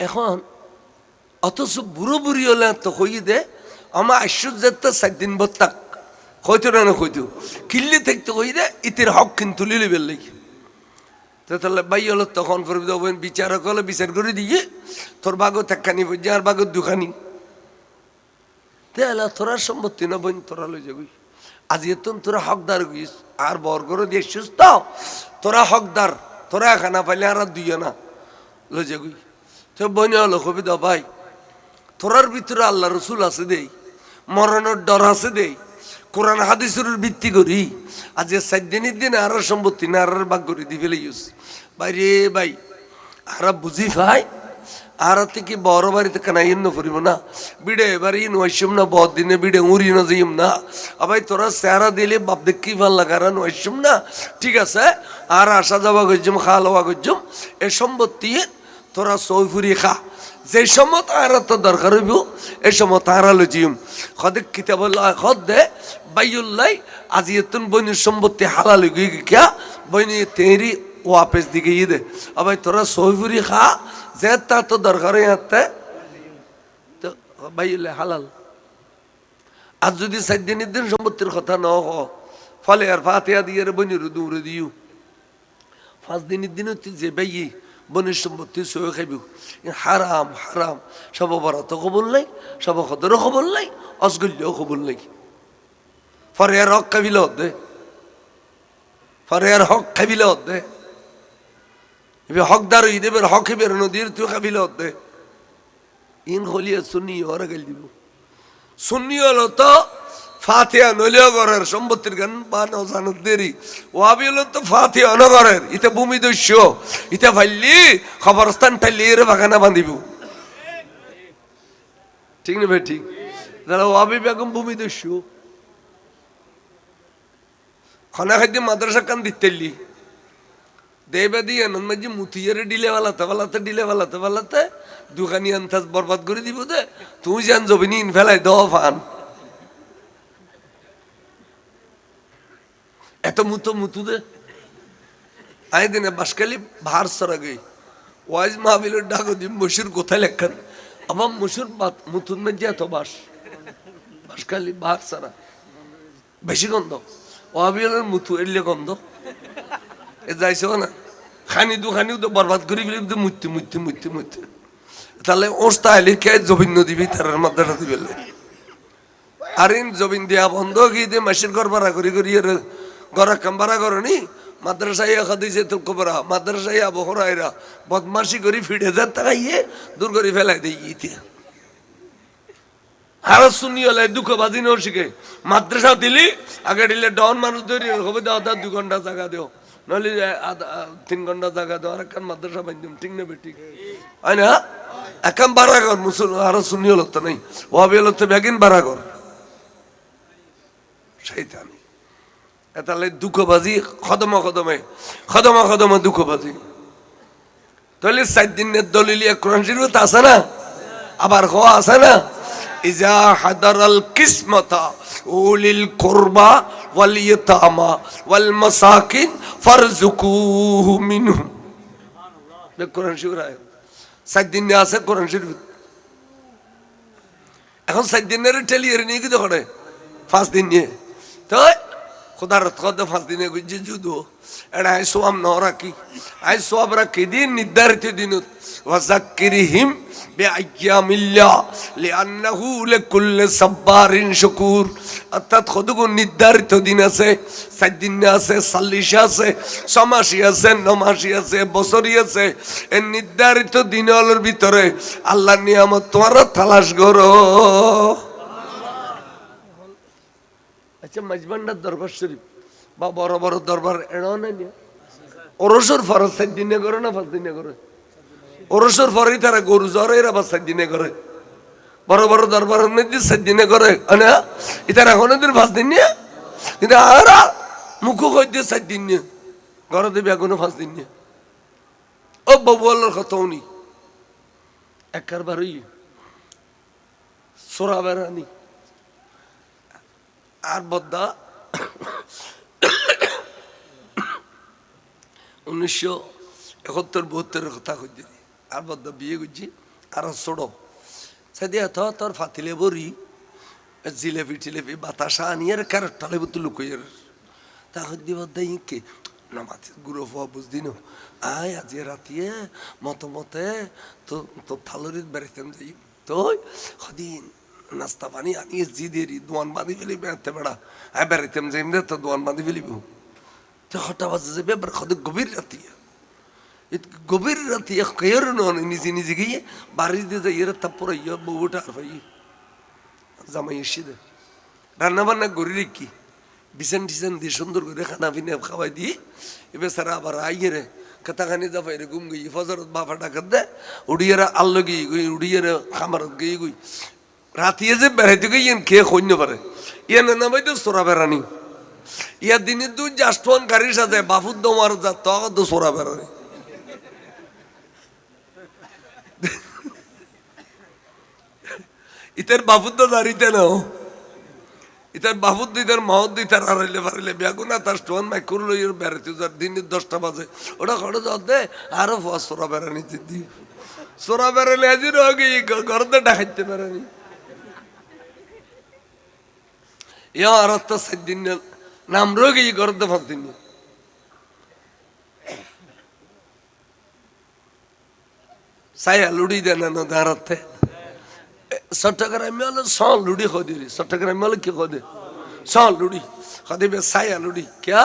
এখন অথচ বুড়ো বুড়ি হলে তো কই দে আমার আশ্চর্যের 7 দিন বত্তাক হয়তো না হইতো কিল্লি থাকতে কই দে ইতির হক কিন্তু লিলি বেললেই তাহলে বাই হলো তখন বিচারক হলে বিচার করে দিয়ে তোর বাগো একখানি বুঝছে আর বাগো 2খানি তাহলে তোরা সম্পত্তি না বোন তোরা লই যাবি আজি তোরা হকদার গিস আর বর করে দিয়ে সুস্থ তোরা হকদার তোরা খানা পাইলে আর 2 না লই যাবি তো বোন হলো কবি দা ভাই তোরার ভিতরে আল্লাহ রসুল আছে দেই মরণের ডর আছে দেই কোরআন হাদিসের ভিত্তি করি আজ 7 দিনের দিন আর সম্পত্তি না আর বাগ করে দি ফেলে ইউস বাইরে ভাই আর বুঝি ভাই আর থেকে বড় বাড়িতে কেন ইন্ন করিব না বিড়ে এবারে নয়সম না বদ দিনে বিড়ে উড়ি না যাইম না আবাই তোরা চেহারা দিলে বাপ দেখ কি ভাল লাগারা নয়সম না ঠিক আছে আর আসা যাওয়া গজ্জম খাওয়া লওয়া গজ্জম এ সম্পত্তি তোরা সৈফুরি খা যে সময় আর তো দরকার হইব এই সময় তারা লজিম খদে কিতাব খদ দে বাইউল্লাই আজি এতন বইনের সম্পত্তি হালাল গই কিয়া বইনি তেরি ওয়াপস দিকে দে আবাই তোরা সৈফুরি খা যে তা তো দরকার হইতে তো বাইউল্লাই হালাল আর যদি 7 দিনের দিন সম্পত্তির কথা ন হ ফলে আর ফাতিহা দিয়ে বইনের দূরে দিও 5 দিনের দিন যে বাইয়ে বনের সম্পত্তি সহ খাইব হারাম সব বরাত কবল নাই সব খদরও কবল নাই অসগল্যও কবল নাই ফরেয়ার হক খাবিলে দে ফরেয়ার হক খাবিলে দে এবার হকদার হই দেবের হক হেবের নদীর তুই খাবিলে দে ইন হলিয়া সুন্নি ওরা গেল দিব সুন্নি হলো তো ফাতিহা নলিয়া ঘরের সম্পত্তির গান বা নজানত দেরি ওয়াবি হলো তো ফাতিহা অনগরের ইতে ভূমি দস্য ইতে ভাইলি খবরস্থান ঠাইলি এর বাগানা বাঁধিব ঠিক না ভাই ঠিক যারা ওয়াবি বেগম ভূমি দস্য খানা খাইতে মাদ্রাসা কান দিতেলি দেবে দিয়ে নন্মাজি মুতিয়ারে ডিলে বালাতে 2খানি আন্তাজ বরবাদ করে দিব দে তুই জান জবিনি ইন ফেলাই দ ফান এত মুতু দে আই দিনে বাসকালি ভার সরা গই ওয়াইজ মাহবিলের ডাক দি মশুর কোথায় লেখান আমার মশুর মুতুন মে যে এত বাসকালি ভার সরা বেশি গন্ধ ওয়াবিয়ালের মুতু এলে গন্ধ এ যাইছে না খানিও তো বরবাদ করি ফেলি মুত্যু মুত্যু মুত্যু মুত্যু তাহলে ওস্তা আইলে কে জবিন দিবি তার মাদ্রাসা দিবে আর ইন জবিন দিয়া বন্ধ গিয়ে দিয়ে মাসির ঘর ভাড়া করি ঘর কাম ভাড়া করনি মাদ্রাসায় খাদিছে তো কবরা মাদ্রাসায় বহরাইরা বদমাসি করি ফিরে যার তাকাইয়ে দূর করে ফেলাই দিই ইতি আর শুনি হলে দুঃখ বাজি ন শিখে মাদ্রাসা দিলি আগে দিলে ডন মানুষ ধরি হবে আধা 2 ঘন্টা জায়গা দেও নইলে 3 ঘন্টা জায়গা দেও আর একখান মাদ্রাসা বান্ধব ঠিক না বেটি হয় না একাম বাড়া কর মুসলমান আর শুনি হলো তো নাই ওয়াবি হলো তো বেগিন বাড়া কর শয়তানি তাহলে দুঃখবাজি খদমে দুঃখবাজি তাহলে 7 দিনের দলিলিয়া কোরআন শরীফে আছে না আবার হওয়া আছে না ইজা হাদারাল কিসমতা উলিল কুরবা ওয়াল ইয়াতামা ওয়াল মাসাকিন ফারযুকুহু মিনহু কোরআন শরীফে আয়াত 7 দিনে আছে কোরআন শরীফ এখন 7 দিনের টেলিয়ার নিয়ে কি করে 5 দিন নিয়ে তো খুদার খদ 5 দিনে গুজি যুদো এটা আই সোয়াম ন রাখি আই সোয়াব রাখি দিন নির্ধারিত দিন ওয়াজাক্কিরিহিম বিআইয়ামিল্লাহ লিআন্নাহু লিকুল্লি সাব্বারিন শুকুর অর্থাৎ খদগু নির্ধারিত দিন আছে 7 দিন আছে 40 আছে 6 মাসি আছে 9 মাসি আছে বছরই আছে এই নির্ধারিত দিনের ভিতরে আল্লাহর নিয়ামত তোমার তালাশ করো আচ্ছা মাঝবান্ডার দরবার শরীফ বা বড় বড় দরবার এড়াও নাই ওরসর ফরজ 7 দিনে করে না 5 দিনে করে ওরসর ফরই তারা গরু জ্বর এরা বা 7 দিনে করে বড় বড় দরবার মধ্যে 7 দিনে করে না ইতারা এখন দিন 5 দিন নিয়ে কিন্তু আর মুখ কই দিয়ে 7 দিন নিয়ে ঘরে দেবে এখনো 5 দিন নিয়ে ও বাবু আল্লাহর কথা উনি একবারই সোরা বেড়ানি আর বদ্দা 1971-72 কথা কইছি আর বদ্দা বিয়ে করছি আর ছোড়ো সেদিয়া তো তোর ফাতিলে বরি জিলেপি বাতাসা আনিয়ে কারটালে বুতু লুকইয়ের তা হদ্দি বদ্দা ইকে নামাতে গুরু হওয়া বুঝদিন আয় আজি রাতিয়ে মতে তো থালরিত বেড়াইতাম যাই তো সদিন নাস্তা পানি আনিয়ে জি দেরি দোয়ান বাঁধি ফেলি বেড়াতে বেড়া হ্যাঁ বেড়াইতাম যাই তো দোয়ান বাঁধি ফেলিব তো হঠাৎ বাজে যাবে এবার খদে গভীর রাতি কেয়ার নয় নিজে গিয়ে বাড়ি দিয়ে যাই এরা তারপরে বউটা আর ভাই জামাই এসে দে রান্না বান্না করি রেখি বিছান টিছান দিয়ে সুন্দর করে খানা পিনা খাওয়াই দিয়ে এবার সারা আবার আইয়ে রে কাতাখানি যাবাই রে ঘুম গই ফজরত বাফা ডাকাত দে উড়িয়েরা আল্লো গিয়ে গই উড়িয়েরা খামারত গিয়ে গই রাতিয়ে যে বেড়াইতে গই ইয়ান খেয়ে খৈন্য পারে ইয়ান নামাই তো সোরা বেড়ানি ইয়া দিনে তুই জাস্টন গাড়ির সাথে বাফুর দমার যা তখন তো সোরা বেড়ানি ইতার বাবুর তো দাঁড়িতে নাও ইতার বাবুর দিতার মহৎ দিতার হারাইলে পারিলে বেগুনা তার স্টোন মাই করলো ইর বেড়াতে যার দিনের 10টা বাজে ওটা খড়ে যাও দে আরো সোরা বেড়ানি দিদি সোরা বেড়ালে হাজির হোক ঘরতে ডাকাইতে বেড়ানি ইয়া আর 7 দিন নাম রোগে ঘরতে 5 দিন সায়া লুড়ি দেন না দাঁড়াতে চট্টগ্রামে হলো সল লুড়ি খোদে চট্টগ্রামে হলো কি খোদে সল লুড়ি খোদে বে সায়া লুড়ি क्या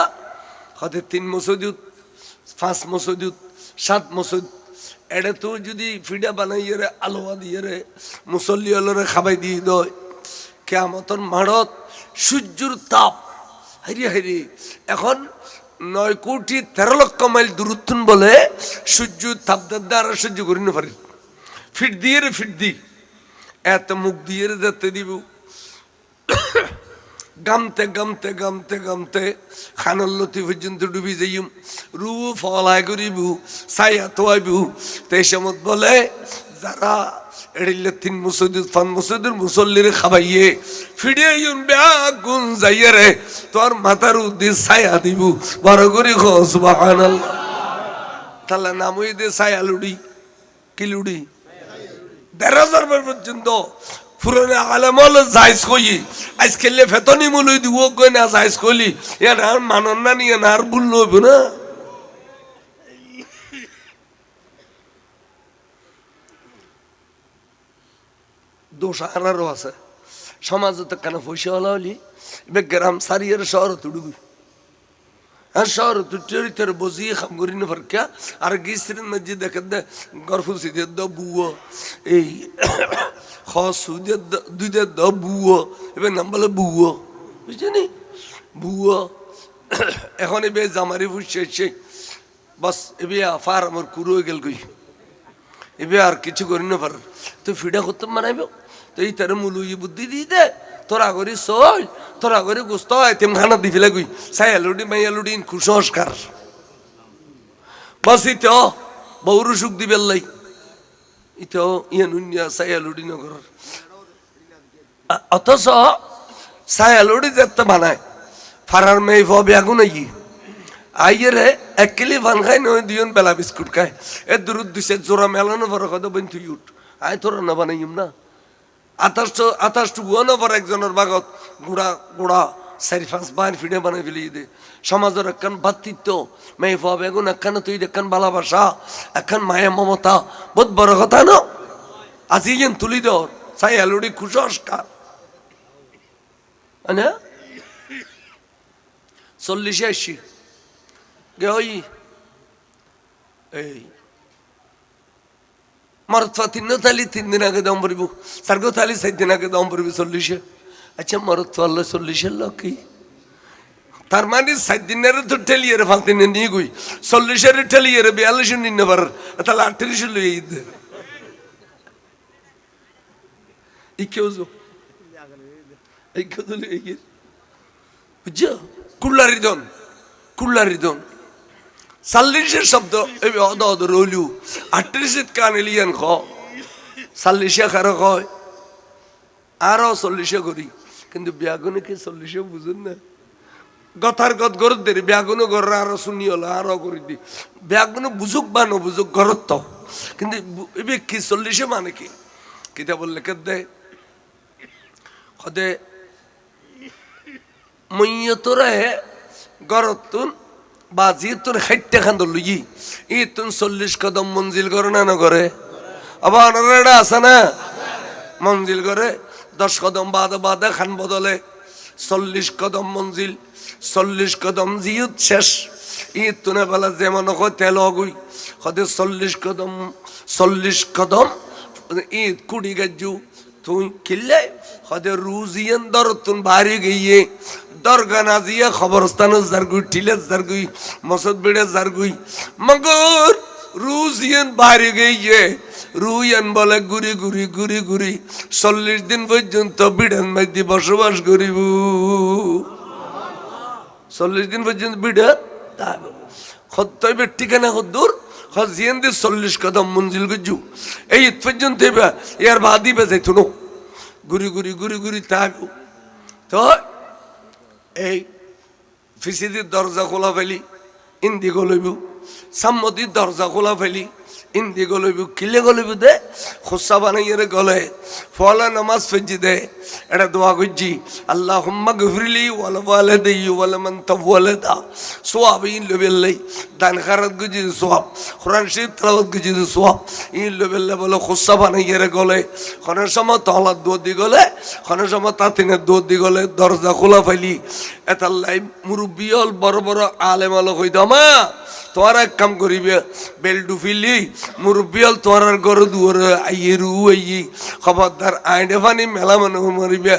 খোদে 3 মসজিদ 5 মসজিদ 7 মসজিদ এডে তো যদি ফিডা বানাইয়ে রে আলোয়া দিয়ে রে মুসল্লি হলরে খাবাই দিয়ে দয় কিয়ামতের মাড়ত সূর্যের তাপ হাইরে এখন 9 কোটি 13 লক্ষ মাইল দূরত্ব বলে সূর্য তাপ দ্বারা সহ্য করি না পারি ফিট দি এত মুখ দিয়ে যেতে দিব গামতে খানল লতি পর্যন্ত ডুবি যাইম রু ফলায় করিব ছায়া তোয়াইব তাই সমত বলে যারা এড়িলে 3 মসজিদ 5 মসজিদের মুসল্লির খাবাইয়ে ফিরে গুন যাইয়ে রে তোর মাথার উদ্দি ছায়া দিব বড় করে খো সুবহানাল্লাহ তাহলে নামই দে ছায়া লুড়ি কি লুড়ি 10,000 পর্যন্ত পুরনে আলেম হলো জাইজ কই আজকাল ফেতনি মুলই দিব কই না জাইজ কইলি এর আর মানন না নিয়ে না আর ভুল হইব না। দোষ আনারও আছে সমাজে তো কেন পয়সা হলা হলি এবার গ্রাম সারিয়ার শহর তুড়ুবি আর শহর তুচরিতের বসিয়ে খাম করি না ফারকা আর গিস্ত্রির মধ্যে দেখে দে গর্ভসিদের দ বুয়ো এই খুদের দুধের দ বুয়ো এবার নাম বলে বুয়ো বুঝছেনি বুয়ো এখন এবার জামারি ফুসছে বাস এবার ফার আমার কুরু হয়ে গেল কই এবার আর কিছু করি না পার তো ফিডা করতে মানাইব তো এই তার মুলুই বুদ্ধি দিয়ে দে তোরা করি সই তোরা করি গুস্ত এতিম খানা দি ফেলে গুই সাইয়ালুডি মাইয়ালুডি কুসংস্কার বাস ইতো বহুরু সুখ দি বেল্লাই ইতো ইয়ানুনিয়া সাইয়ালুডি নগর অথচ সাইয়ালুডি যেতে বানায় ফারার মেয়ে ফবে আগুন আইয়েরে এক কিলি ভান খাই নয় দুজন বেলা বিস্কুট খায় এ দূর দুসে জোড়া মেলানো পরে কত বই তুই উঠ আয় তোরা না বানাইম না আঠাশটু গুয়ানো পর একজনের বাগত গুড়া গুড়া 4-5 বাইর ফিডে বানাই ফেলি দে সমাজের একখান ভাতৃত্ব মেয়ে ফাব এগুন একখান তুই একখান ভালোবাসা একখান মায়া মমতা বহুত বড় কথা না আজি যেন তুলি দর চাই আলুড়ি কুসংস্কার না 40-80 গে ওই এই মরতফা 3 দিন আগে দম পড়ব সার্গো থালি 4 দিন আগে দম পড়বি 40 আচ্ছা মরতফা আল্লাহ 40 লোক কি তার মানে 7 দিনের তো ঠেলিয়ে 5 দিনে নিয়ে গই 40 এর ঠেলিয়ে 42 নিয়ে নেবার তাহলে 38 লই ঈদ ইকেওজো এই কত লই বুঝছো কুল্লারিদন 40 শব্দ এই অদ অদ রইলু 38 কান এলিয়ান খ 40 খার কয় আরো 40 করি কিন্তু ব্যাগুনে কি 40 বুঝুন না গথার গত গরত দেরি ব্যাগুনে গর আরো শুনি হলো আরো করি দি ব্যাগুনে বুঝুক বা ন বুঝুক গরত তো কিন্তু এবে কি 40 মানে কি কিতা বললে কে দে খদে মইয়তরে গরতুন বাজি তোর 60 খান লই ই তুন 40 কদম মঞ্জিল করে না না করে আবার এটা আছে না মঞ্জিল করে 10 কদম বাদে খান বদলে 40 কদম মঞ্জিল 40 কদম জিয়ত শেষ ই তুনে বেলা যেমন হয় তেল অগুই হতে 40 কদম ঈদ কুড়ি গাজু তুই কিল্লে হতে রুজিয়ান দর তুন বাড়ি গিয়ে দরগা নাজিয়া খবরস্থান জারগুই টিলে জারগুই মসদ বেড়ে জারগুই মগর রুজিয়ান বাড়ি গিয়ে রুইয়ান বলে ঘুরি ঘুরি ঘুরি ঘুরি 40 দিন পর্যন্ত বিড়ান মাইদি বসবাস করিব 40 দিন পর্যন্ত বিড়ান হত্যা ঠিকানা হদ্দুর হজিয়ান দিয়ে 40 কদম মঞ্জিল গজু এই পর্যন্ত এর বাদি বেজাই তুনো ঘুরি ঘুরি ঘুরি ঘুরি থাকো তো এই ফিসিদির দরজা খোলা ফেলি ইন্দি গলইব সাম্মতির দরজা খোলা ফেলি ইন্দি গলইব কিলে গলইব দে খুসা বানাইয়ের গলে ফলা নামাজ ফেজি দে এটা দোয়া করছি আল্লাহুম্মা গফিরলি ওয়াল ওয়ালিদাই ওয়াল মান তাওয়ালাদা সওয়াব ইন লবেলাই দান খারাত গুজি সওয়াব কোরআন শরীফ তেলাওয়াত গুজি সওয়াব ইন লবেলাই বলে খুসা বানাইয়ের গলে খনের সময় তহলা দো দি গলে খনের সময় তাতিনে দো দি গলে দরজা খোলা ফেলি এতাল্লাই মুরব্বি হল বড় বড় আলেম আলো কই দমা তোমার এক কাম করিবে বেল ডুফিলি মুরব্বি হল তোমার ঘর দুয়ার আইয়ে রু আইয়ে খবরদার আইডে ফানি মেলা মনে মরিবে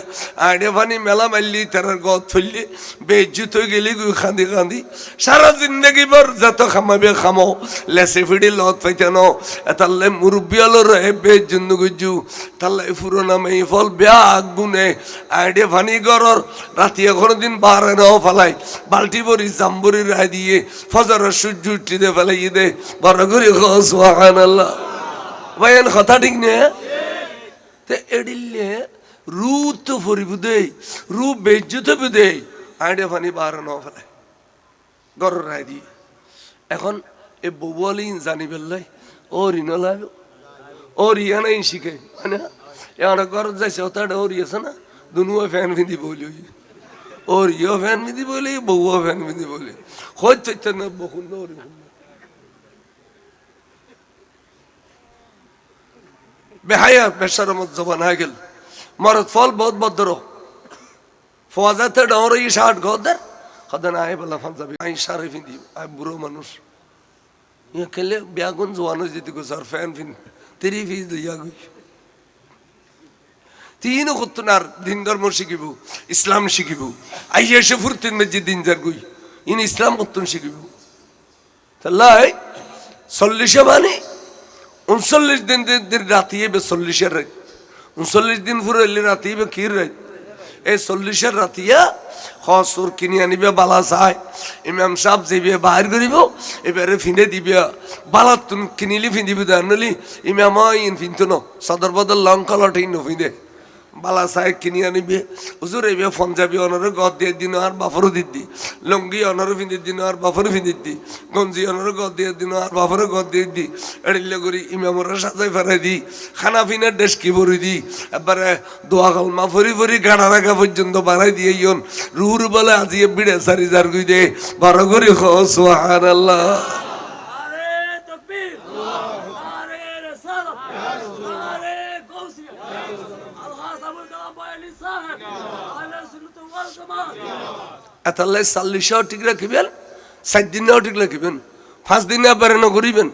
আইডে ফানি মেলা মারলি তার গত ফেললি বেজ্জুত হয়ে গেলি গুই খান্দি খান্দি সারা জিন্দগি বর যত খামাবে খামো লেসে ফিডি লত পাইতে ন তাহলে মুরব্বি হল রে বেজ্জুন গুজু তাহলে পুরোনা মেয়ে ফল বেয়া আগুনে আইডে ফানি গরর রাতি এখনো দিন বারে নাও ফেলাই বালতি বরি জাম্বুরি রায় দিয়ে ফজরের সূর্য উঠি দে ফেলাই দে বড় করে সুবহানাল্লাহ ভাইয়ান কথা ঠিক নে তে এডিলে রু তো ফরিব দে রু বেজ্জত হবে দে আইডে ফানি বারে নাও ফেলাই গরর রায় দিয়ে এখন এ বউয়ালি জানি বেল্লাই ও রিনলাই ও রিয়ানাই শিখে মানে এখন ঘর যাইছে ওটা ওরিয়েছে না দুনুয়া ফ্যান বিঁধি বলি ওর ইও ফ্যান বিঁধি বলি বউও ফ্যান বিঁধি বলি হইতে না বহুন বেহায়া বেশার মত জবান হয়ে গেল মরদ ফল বহুত ভদ্র ফওয়াজাতে ডর ই শার্ট গদের খদন আয় বলা পাঞ্জাবি আই শারে ফিন্দি আই বুড়ো মানুষ ইয়া কেলে ব্যাগুন জওয়ানো যেতে গো স্যার ফ্যান ফিন তেরি ফিজ দিয়া গই তিন কতনার দিন ধর্ম শিখিব ইসলাম শিখিব আই এসে ফুরতিন মে দিন যার গই ইন ইসলাম কতন শিখিব তাল্লাই 40 মানে 39 দিন রাতিয়ে বে 40 রাত 39 দিন পুরো রাতিয়ে বে কি রাত এই 40 রাতিয়া খসুর কিনে আনিবে বালা চাই ইমাম সাহেব যাইবে বাহির করিব এবারে ফিনে দিবে বালা তুন কিনিলি ফিন্দিব জানলি ইমাম ইন ফিনতো ন সদর বদল লং কালার ইন ফিন্দে বালা চাই কিনে আনিবে হুজুর এইবে পঞ্জাবি অনরে গদ দিয়ে দিন আর বাফরও দিদি লঙ্গি অনরে ফিন্দি দিন আর বাফরও ফিন্দি দি গঞ্জি অনরে গদ দিয়ে দিন আর বাফরও গদ দিয়ে দি এড়িলে করি ইমামরা সাজাই ফেরাই দি খানা পিনার ডেস্ক কি ভরি দি এবারে দোয়া কলমা ফরি ফরি গাড়া রাখা পর্যন্ত বাড়াই দিয়ে ইয়ন রুহুর বলে আজিয়ে বিড়ে সারি যার গুই দে বড় করি খো সুবহানাল্লাহ এতাল্লাই 40 ঠিক রাখিবেন 7 দিনেও ঠিক রাখিবেন 5 দিনে আবার না করিবেন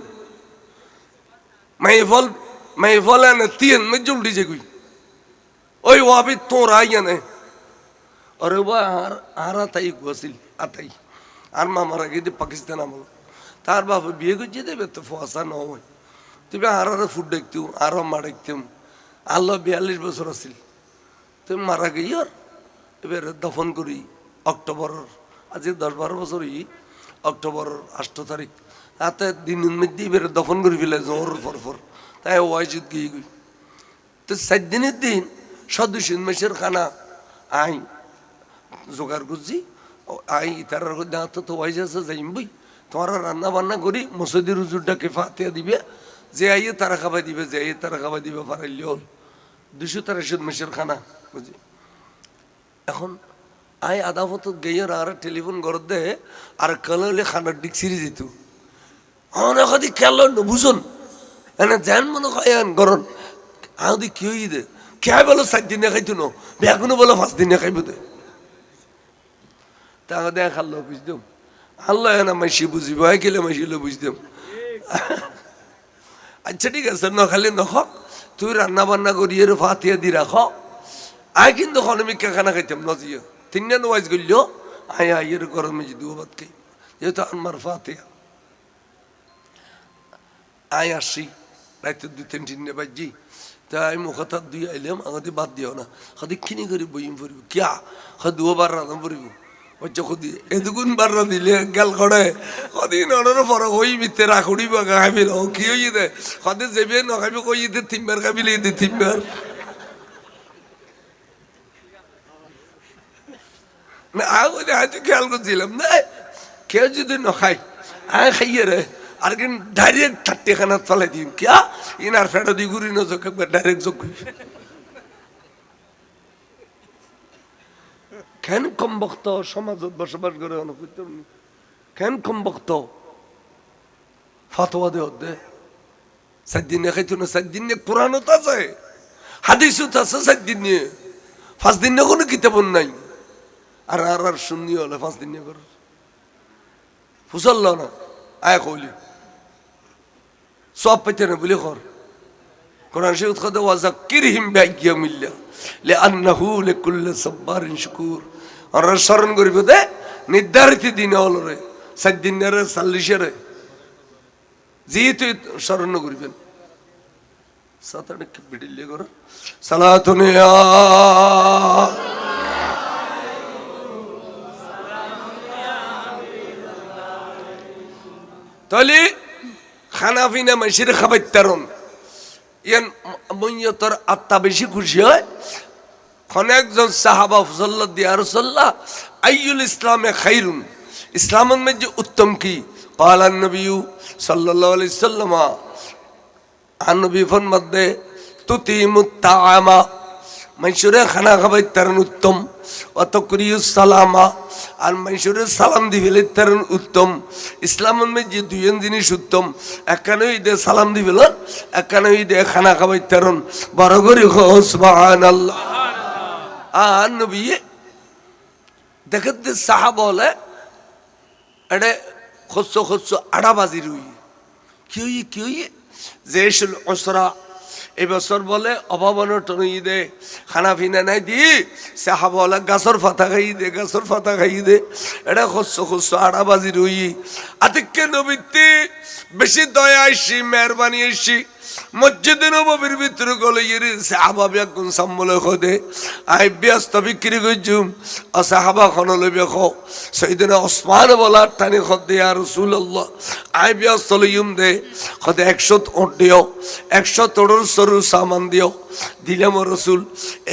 মাই ফল না তিন মে জলদি যে কই ওই ওয়াবি তোর আইয়া নে আরে বা আর তাই গোসিল আতাই আর মামারা গিয়ে পাকিস্তান আমল তার বাপ বিয়ে করছে দেবে তো ফসা ন হয় তুমি আর ফুড দেখতো আরো মা দেখতাম আল্লাহ 42 বছর আছিল তুমি মারা গই আর এবার দফন করি অক্টোবরের আজ 10-12 বছর অক্টোবরের 8 তারিখ তাতে দিনের মধ্যে এবার দফন করি ফেলে জোর ফর তাই ওয়াইজুদ গিয়ে গই তো 7 দিনের দিন সদস্য মাসের খানা আই জোগাড় করছি আই তার তো ওয়াইজ আছে যাইম বই তোমার রান্না বান্না করি মসজিদের হুজুরটাকে ফাতিয়া দিবে যে আইয়ে তারা খাবাই দিবে যে আইয়ে তারা খাবাই দিবে পারাইলে হল 263 মাসের খানা বুঝি এখন আই আধা ফত গেয়ে আর টেলিফোন করে দে আর কালে খানার দিক সিরি যেত আমার খাদি খেলো বুঝুন এনে যেন মনে হয় গরম আদি কি হই দে কে বলো 7 দিনে খাইতো ন বেগুনো বলো 5 দিনে খাইব দে তা দেখ আল্লাহ বুঝতাম আল্লাহ না মাইসি বুঝিব আই গেলে মাইসিলে বুঝতাম আচ্ছা ঠিক আছে ন খালি নখক তুই রান্না বান্না করিয়ে ফাতিয়া দি রাখ আই কিন্তু খনমিকা খানা খাইতাম নজিয়া 3 দিন ওয়াইজ গইল আই আইয়ের গরমে যদি দুবাত খাই যেহেতু আমার ফাতিয়া আই আসি রাইতে 2-3 বাজি তাই মুখতা দুই আইলাম আমাদের বাদ দিও না খাদি খিনি করে বইম পড়ব কিয়া খাদুও বার রান্না পড়ব হচ্ছে খুদি এদুগুন বার দিলে গাল খড়ে কদিন অর্ডার ফরক হই ভিতরে রাখুড়ি বাগা খাবিল কি হই দে খাদে যাবে না খাবি কই দে 3 বার খাবিল দে 3 বার না আগে হয়তো খেয়াল করছিলাম না কেউ যদি না খাই আয় খাইয়ে রে আর কিন্তু ডাইরেক্ট 30 খানা চালাই দিন কিয়া ইনার ফেটো দি ঘুরি না চোখ একবার ডাইরেক্ট চোখ কেন কম বক্ত সমাজত বসবাস করে কেন কম বক্ত ফতোয়া দে 7 দিনে খাইতো না 7 দিনে কোরআনত আছে হাদিসত আছে 7 দিনে 5 দিনে কোনো কিতাব নাই আর আর শুননি হলে 5 দিনে কর ফুসল না আয় কইলি সব পেতে না বলে কর কোরআন শরীফ খোদা ওয়াজাকিরহিম বিআইয়ামিল্লাহ লিআন্নাহু লিকুল্লি সাব্বারিন শুকুর আর স্মরণ করিব দে নির্ধারিত দিন হলো রে 7 দিনের 40 রে যেহেতু স্মরণ করিবেন সাতানে কি বিডিলে কর সালাতুন ইয়া তাহলে খানা পিনা মাইসির খাবাইতারন ইয়ান মইয়তর আত্মা বেশি খুশি হয় অনেকজন সাহাবা ফজল্লাহ দিয়া রাসূলুল্লাহ আইয়ুল ইসলামে খাইরুন ইসলামের মধ্যে উত্তম কি قال النبي صلى الله عليه وسلم আন নবী ফরমাতে তুতিমুত তাআমা মানুষের খানা খাবাই তার উত্তম, অত করিয়ুস সালামা আর মানুষের সালাম দিবেলে তার উত্তম। ইসলামের মধ্যে দুইজন জিনিস উত্তম, একখানে দে সালাম দিবেল, একখানে দে খানা খাবাই তারন। বড় করি সুবহানাল্লাহ। আর নবী দেখতে সাহাবা বলে এডে খস্য খস্য আড়াবাজি রুই কি হই জেশুল উসরা এবছর বলে অভাব অনটন দে খানা পিনা নাই দি সাহাবা বলে গাছর ফাতা খাই দে এটা খস্য খস্য আড়াবাজি রুই। আতিককে নবীতে বেশি দয়া আইসি মেহরবানি আইসি মসজিদে নববীর ভিতরে গলে ইয়ে সাহাবা বেগুন সাম্বলে খদে আই ব্যস্ত বিক্রি করছুম আর সাহাবা খন লইবে খ সেইদিন ওসমান বলা টানি খদে আর রাসূলুল্লাহ আই ব্যস্ত লইম দে খদে 100 ওট দিও 100 তোড়র সরু সামান দিও দিলাম রসুল।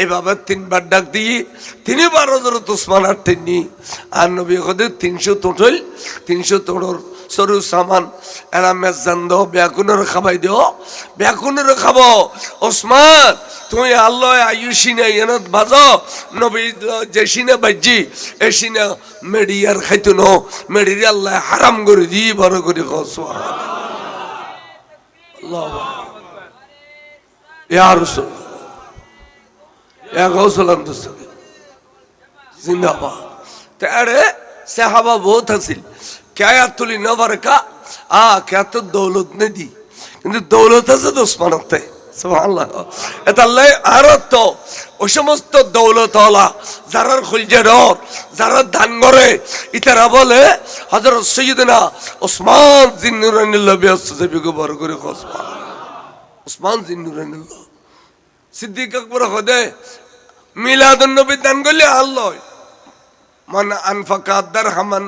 এইভাবে 3 বার ডাক দিয়ে 3 বার হযরত ওসমান আর তিনি আর নবী খদে 300 টোটাল 300 তোড়র সরু সামান এরা মেজান দো ব্যাকুনের খাবাই দিও ব্যাকুনের খাবো। ওসমান তুই আল্লাহ আয়ুষিনে এনত বাজো নবী যে সিনে বাজি এ সিনে মেডিয়ার খাইতো ন মেডির আল্লাহ হারাম করে দি বড় করে সুবহানাল্লাহ ইয়া রাসূল ইয়া গাউসুল আমদুস জিন্দাবাদ। তারে সাহাবা বহুত হাসিল क्या तुली न का क्या तो दौलत ने दी কিন্তু দৌলত আছে তো ওসমানতে সুবহানাল্লাহ। এটা আল্লাহ আর তো ওই সমস্ত দৌলতওয়ালা যারা খুলজে ডর যারা দান করে ইতারা বলে হযরত সাইয়্যিদনা ওসমান জিন্নুরানিল্লাহ বিয়াসসাবি গবর করে ওসমান ওসমান জিন্নুরানিল্লাহ সিদ্দিক আকবর খদে মিলাদুন নবী দান করলে আল্লাহ মান আনফাকা দিরহামান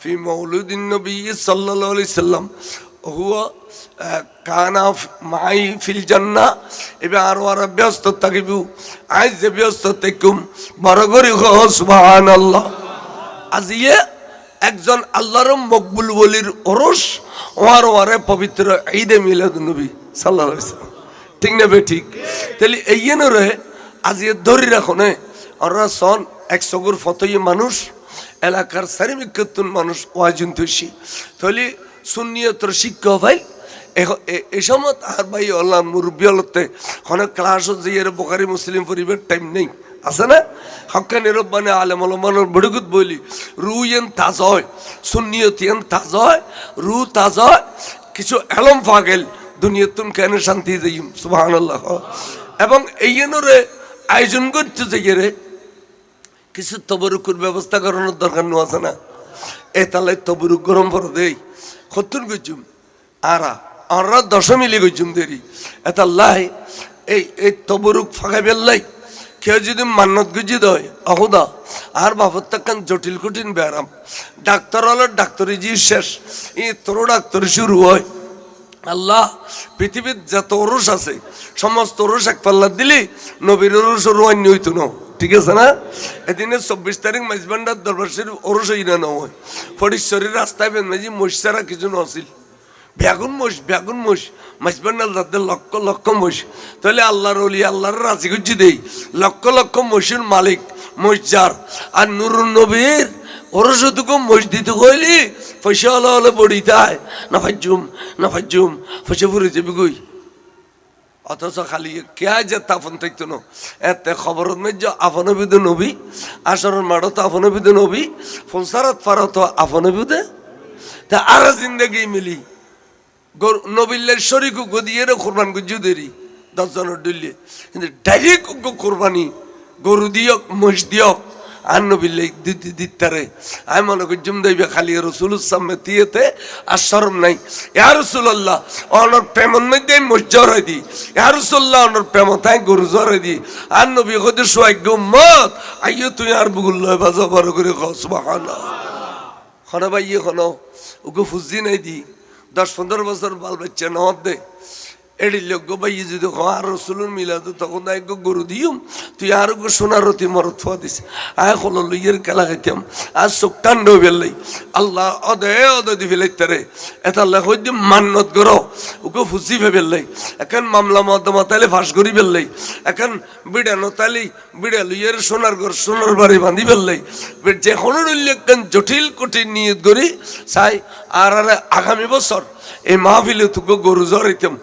ফি মাউলুদিন নবী সাল্লাল্লাহু আলাইহি সাল্লাম হুয়া কানা মাই ফিল জান্নাহ। এবার আর ব্যস্ত থাকিবু আজ যে ব্যস্ত থেকুম বড় করে সুবহানাল্লাহ। আজিয়ে একজন আল্লাহর মকবুল ওলির ওরস ওয়ারে পবিত্র ঈদে মিলাদুন নবী সাল্লাল্লাহু আলাইহি সাল্লাম ঠিক না বে ঠিক। তাহলে এইয়েন রে আজিয়ে ধরি রাখনে ওরা সন 100 গুর ফতই মানুষ এলাকার সারিমিকতুন মানুষ ওয়াজিন তুশি তাহলে সুন্নিয়তর শিক্ষা ভাই এই সময় আর ভাই আল্লাহ মুরব্বী হলতে অনেক ক্লাস হচ্ছে এর বুখারী মুসলিম পরিবার টাইম নেই আছে না হক্কানি রব্বানি আলেম ওলামার বড়গুত বলি রুয়েন তাজ হয় সুন্নিয়তিয়ান তাজ হয় রু তাজ হয় কিছু এলম ফাগেল দুনিয়াতুন কেন শান্তি যাইম সুবহানাল্লাহ। এবং এইজনরে আয়োজন করতে যাইরে কিছু তবরুকের ব্যবস্থা করানোর দরকার নো আছে না এ তালে তবরুক গরম করে দেই খতুন গজুম আরা 10 মিলি গজুম দেরি এটা আল্লাহ এই তবরুক ফাঁকাই বেল্লাই কেউ যদি মান্নত গুজি দেয় অহুদা আর বাপর তাকান জটিল কঠিন ব্যারাম ডাক্তার হলো ডাক্তারি জি শেষ এই তোর ডাক্তারি শুরু হয়। আল্লাহ পৃথিবীর যত ওরস আছে সমস্ত ওরস এক পাল্লা দিলি নবীর ওরস অন্য হইতো না ঠিক আছে না। এদিনে 24 তারিখ মাইজবান্ডার দরবার শরীফ ওরস হই না হয় ফটিকছড়ির রাস্তায় বেনমাজি মহিষারা কিছু নছিল বেগুন মোষ মাইজবান্ডার যাদের লক্ষ লক্ষ মোষ তাহলে আল্লাহর ওলি আল্লাহর রাজি গুজি দেই লক্ষ লক্ষ মোষের মালিক মসজার আর নুরুন নবীর ওরসতুকু মসজিদ কইলি পয়সা হলে বড়িতায় না ফাজুম পয়সা ফুরে যাবি গই অথচ খালি কে যে তাফন থাকতো না এতে খবরত মেজ আফনবিদ নবী আসরের মাঠত আফনবিদ নবী ফনসারাত ফারত আফনবিদে তা আর জিন্দগি মিলি নবিল্লের শরীকু গদিয়ে কোরবান গুজু দেরি 10 জনের ডুলিয়ে কিন্তু ডাইরেক্ট কোরবানি গরু দিয়ক মহিষ দিয়ক আর নবিল্লে দিতারে আমি মনে করি জুম দেবে খালি রসুলের সামনে দিয়েতে আর শরম নাই ইয়া রাসূলুল্লাহ অনর প্রেমন মধ্যে মসজর হয়ে দি ইয়া রাসূলুল্লাহ অনর প্রেম তাই গরু জরে দি আর নবী কদে সোয়াগ্য উম্মত আইয়ো তুই আর বুগুল লয় বাজা বড় করে সুবহানাল্লাহ। খনা ভাই খনো ওকে ফুজি নাই দি 10-15 বছর বাল বাচ্চা নদ দে এটি লোক ভাই যদি আর রসুলের মিলাদ তখন এক গরু দিম তুই আর সোনার অতি মরত ফোয়া দিস আয় হলো লইয়ের খেলা খাইতাম আর চোখ টান্ড ফেললাই আল্লাহ অদে দি ফেলাই তারে এটা আল্লাহ হইতে মান্নত করো ওকে ফুসি ফেললাই এখন মামলা মদ্দমা তাইলে ফাঁস করি ফেললাই এখন বিড়ানো তাইলে বিড়া লইয়ের সোনার ঘর সোনার বাড়ি বাঁধি ফেললাই যে কোনো একখান জটিল কঠিন নিয়ত করি চাই আর আগামী বছর এই মাহফিলে তোকে গরু জড়াইতাম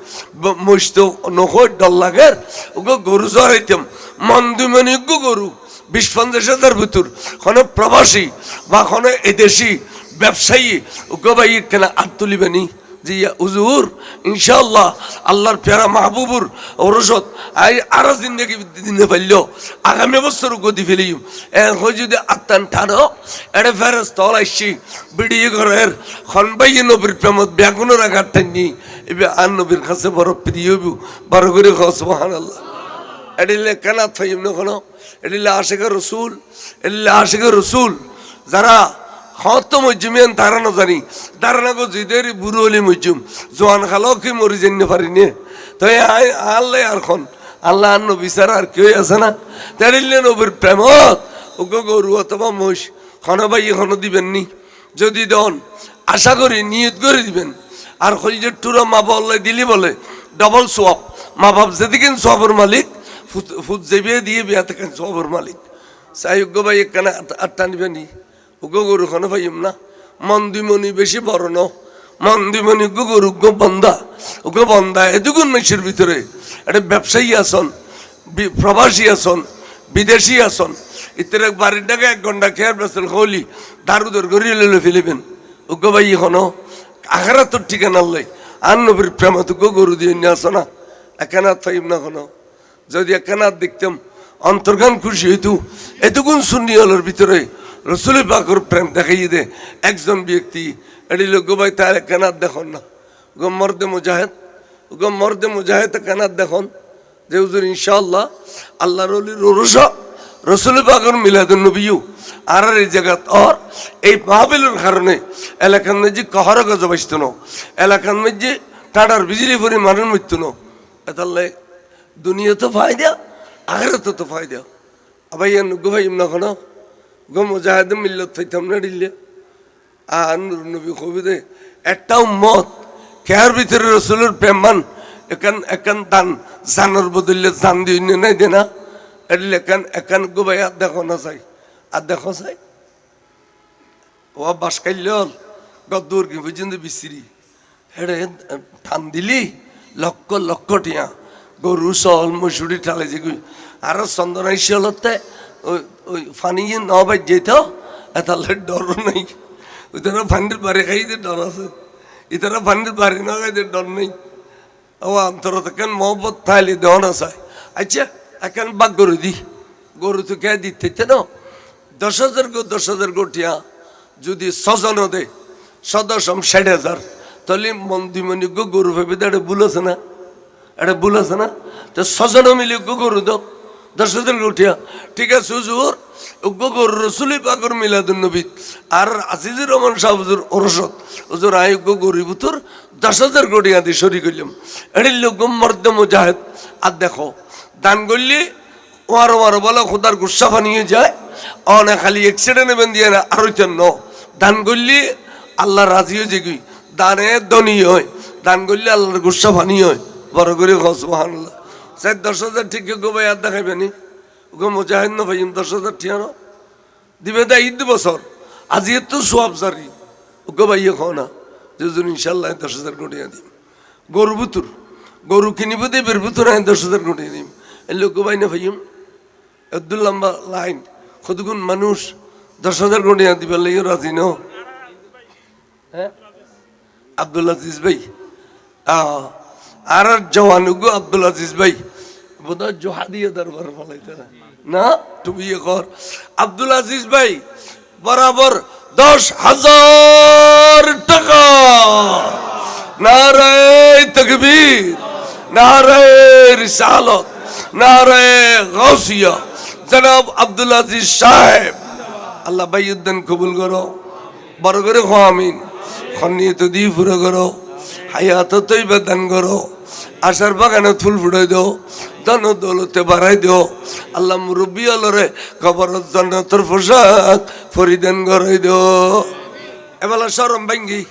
মস্ত নখর ডল লাগের ওকে গরু জড়াইতাম মন্দিমণি গরু 20-50 ভিতর কোনো প্রবাসী বা কোনো এদেশি ব্যবসায়ী ওকে ভাই কেন হাত তুলিবেনি যে হুজুর ইনশাআল্লাহ আল্লাহর প্যারা মাহবুবুর ওরসত আরো জিন্দগি দিনে ফেলল আগামী বছর গদি ফেলিম এখন যদি আত্মান টানো এটা ফেরস তল আসছি বিড়িয়ে ঘরের খনবাই নবীর প্রেমত ব্যাগুনের আঘাত টানি এবার আর নবীর কাছে বড় প্রিয় বড় করে সুবহান আল্লাহ এডিলে কেনা থাইম না কোনো এডিলে আশিক রসুল এডিলে আশিক রসুল যারা হত মজুমিয়ান তারা না জানি তারা না গো জিদের বুড়ো হলি মজুম জোয়ান খালো কি মরি জানি পারিনি তো আল্লাহ আর খন আল্লাহ আর নবী ছাড়া আর কেউ আছে না তারিলে নবীর প্রেমত ওকে গরু অথবা মহিষ খনো ভাই এখনো দিবেন নি যদি দন আশা করি নিয়ত করে দিবেন আর খলিজের টুরা মা বাবা দিলি বলে ডবল সোয়াব মা বাপ যেদিকে সোয়াবের মালিক ফুট জেবে দিয়ে বিয়া থেকে সোয়াবের মালিক চাই উগ্র ভাই এখানে আটটা নিবেন নি উগ্র গরু খনো ভাইম না মন্দিমণি বেশি বড় ন মন্দিমণি গরু বন্ধা উগ্র বন্ধা এদুগুন মেশির ভিতরে একটা ব্যবসায়ী আসন প্রবাসী আসন বিদেশি আসন ইত্যাদি বাড়ির টাকা 1 ঘন্টা খেয়ার বেসেল হলি দারুদের গড়িয়ে লেলে ফেলিবেন উগ্র ভাই এখনো আখারা তোর ঠিকানা লাই আর নবীর প্রেম তো গরু দিয়ে নিয়ে আসো না একানাত ফাইম না কোনো যদি একানাত দেখতাম অন্তর্গান খুশি হইতু এতগুণ শূন্য হলোর ভিতরে রসুল পাকর প্রেম দেখাই দে একজন ব্যক্তি এটি লোক ভাই তার একানাত দেখুন না গো মর্দে মুজাহেদ একানাত দেখুন যে হুজুর ইনশাআল্লাহ আল্লাহ রলির রোরসা রসুল পাকর মিলাদুন নবীও আর এই জায়গাত আর এই মাহফিলের কারণে এলাকার মধ্যে কহরা গজ বাঁচত না এলাকার মধ্যে টাটার বিজলি পরি মানুষ মৃত্যু না এতাল্লাই দুনিয়া তো ফায়দা আখেরাত তো ফায়দা আবাই গো ভাই না কোনো গো মুজাহিদ মিল্লত ফাইতাম না দিলে আর নবী কবিদে একটা উম্মত কেয়ার ভিতরে রসুলের প্রেমান একান দান জানোর বদলে জান দিয়ে নাই দে না এদিলে একান গো ভাই আর দেখো না চাই আর দেখো চাই ও বাস খাইল গদ্দুর কি পর্যন্ত বিস্ত্রি হেড়ে টান দিলি লক্ষ লক্ষ টিয়া গরু চল মসুরি ঠালে যে আরো চন্দনাই শিলতে ওই ফানি নবাই যেত এতালে ডর নাই ওই তারা ফান্ডির বাড়ি খাইতে ডর আছে ইতারা ফান্ডির বাড়ি না খাইতে ডর নেই ও অন্তর কেন মহব্বত থাইলে দেওয়া না চাই আচ্ছা এখন বাক গরু দি গরু তো কে দিতে না 10,000 গোটিয়া যদি 6 দে সদস্য 60,000 তাহলে মন্দিমণি গরু ভেবে এটা ভুল আছে না তো 6 মিলে গরু দাও 10,000 গোটিয়া ঠিক আছে হুজুর গরু রসুল পাকর মিলাদুন নবী আর আজিজুর রহমান শাহ হুজুর ওরসত হুজুর আই গরু বুতুর 10,000 গোটিয়া দিয়ে শরীর করলাম এটি লোক মর্দে মুজাহিদ আর দেখো দান করলে ওয়ারো বলো খোদার গুসা ফানিয়ে যায় অনেক খালি অ্যাক্সিডেন্ট এবেন দিয়ে না আরো ন দান করলে আল্লাহ রাজিও যেগুই দানে ধনী হয় দান করলে আল্লাহর গুসা ফানি হয় বড় করে সুবহানাল্লাহ 10,000 ঠিক গো ভাই আর দেখাইবেনি গো মুজাহিদ না ভাই 10,000 ঠিয়ানো দিবে দা ঈদ বছর আজি তো সোয়াব জারি গো ভাই খাও না যেজন ইনশাআল্লাহ 10,000 কোটি দিম গরু বুতুর গরু কিনিব দে বের বুতুর 10,000 কোটি দিম এই লোক ভাই না ভাইম আব্দুল লম্বা লাইন কতগুণ মানুষ 10,000 কোটি দিবে লাগে রাজি ন হ্যাঁ আব্দুল আজিজ ভাই আর জওয়ান গো আব্দুল আজিজ ভাই বোধ জোহাদিয়া দরবার ফলাইতে না তুমি কর আব্দুল আজিজ ভাই বরাবর 10,000 টাকা নারায়ে তাকবীর নারায়ে রিসালত নারায়ে গাউসিয়া জনাব আব্দুল আজিজ সাহেব আল্লাহ বাইউদ্দিন কবুল করো বড় করে আমিন খনিয়ত দি পুরো করো হায়াত তৈবা দান করো আশার বাগানে ফুল ফুটাই দিও, ধন দৌলতে বাড়াই দিও। আল্লাহ মুরব্বী অলরে কবরত জান্নাতের পোশাক পরিধান করাই দিও। এবেলা শরম ভাঙ্গি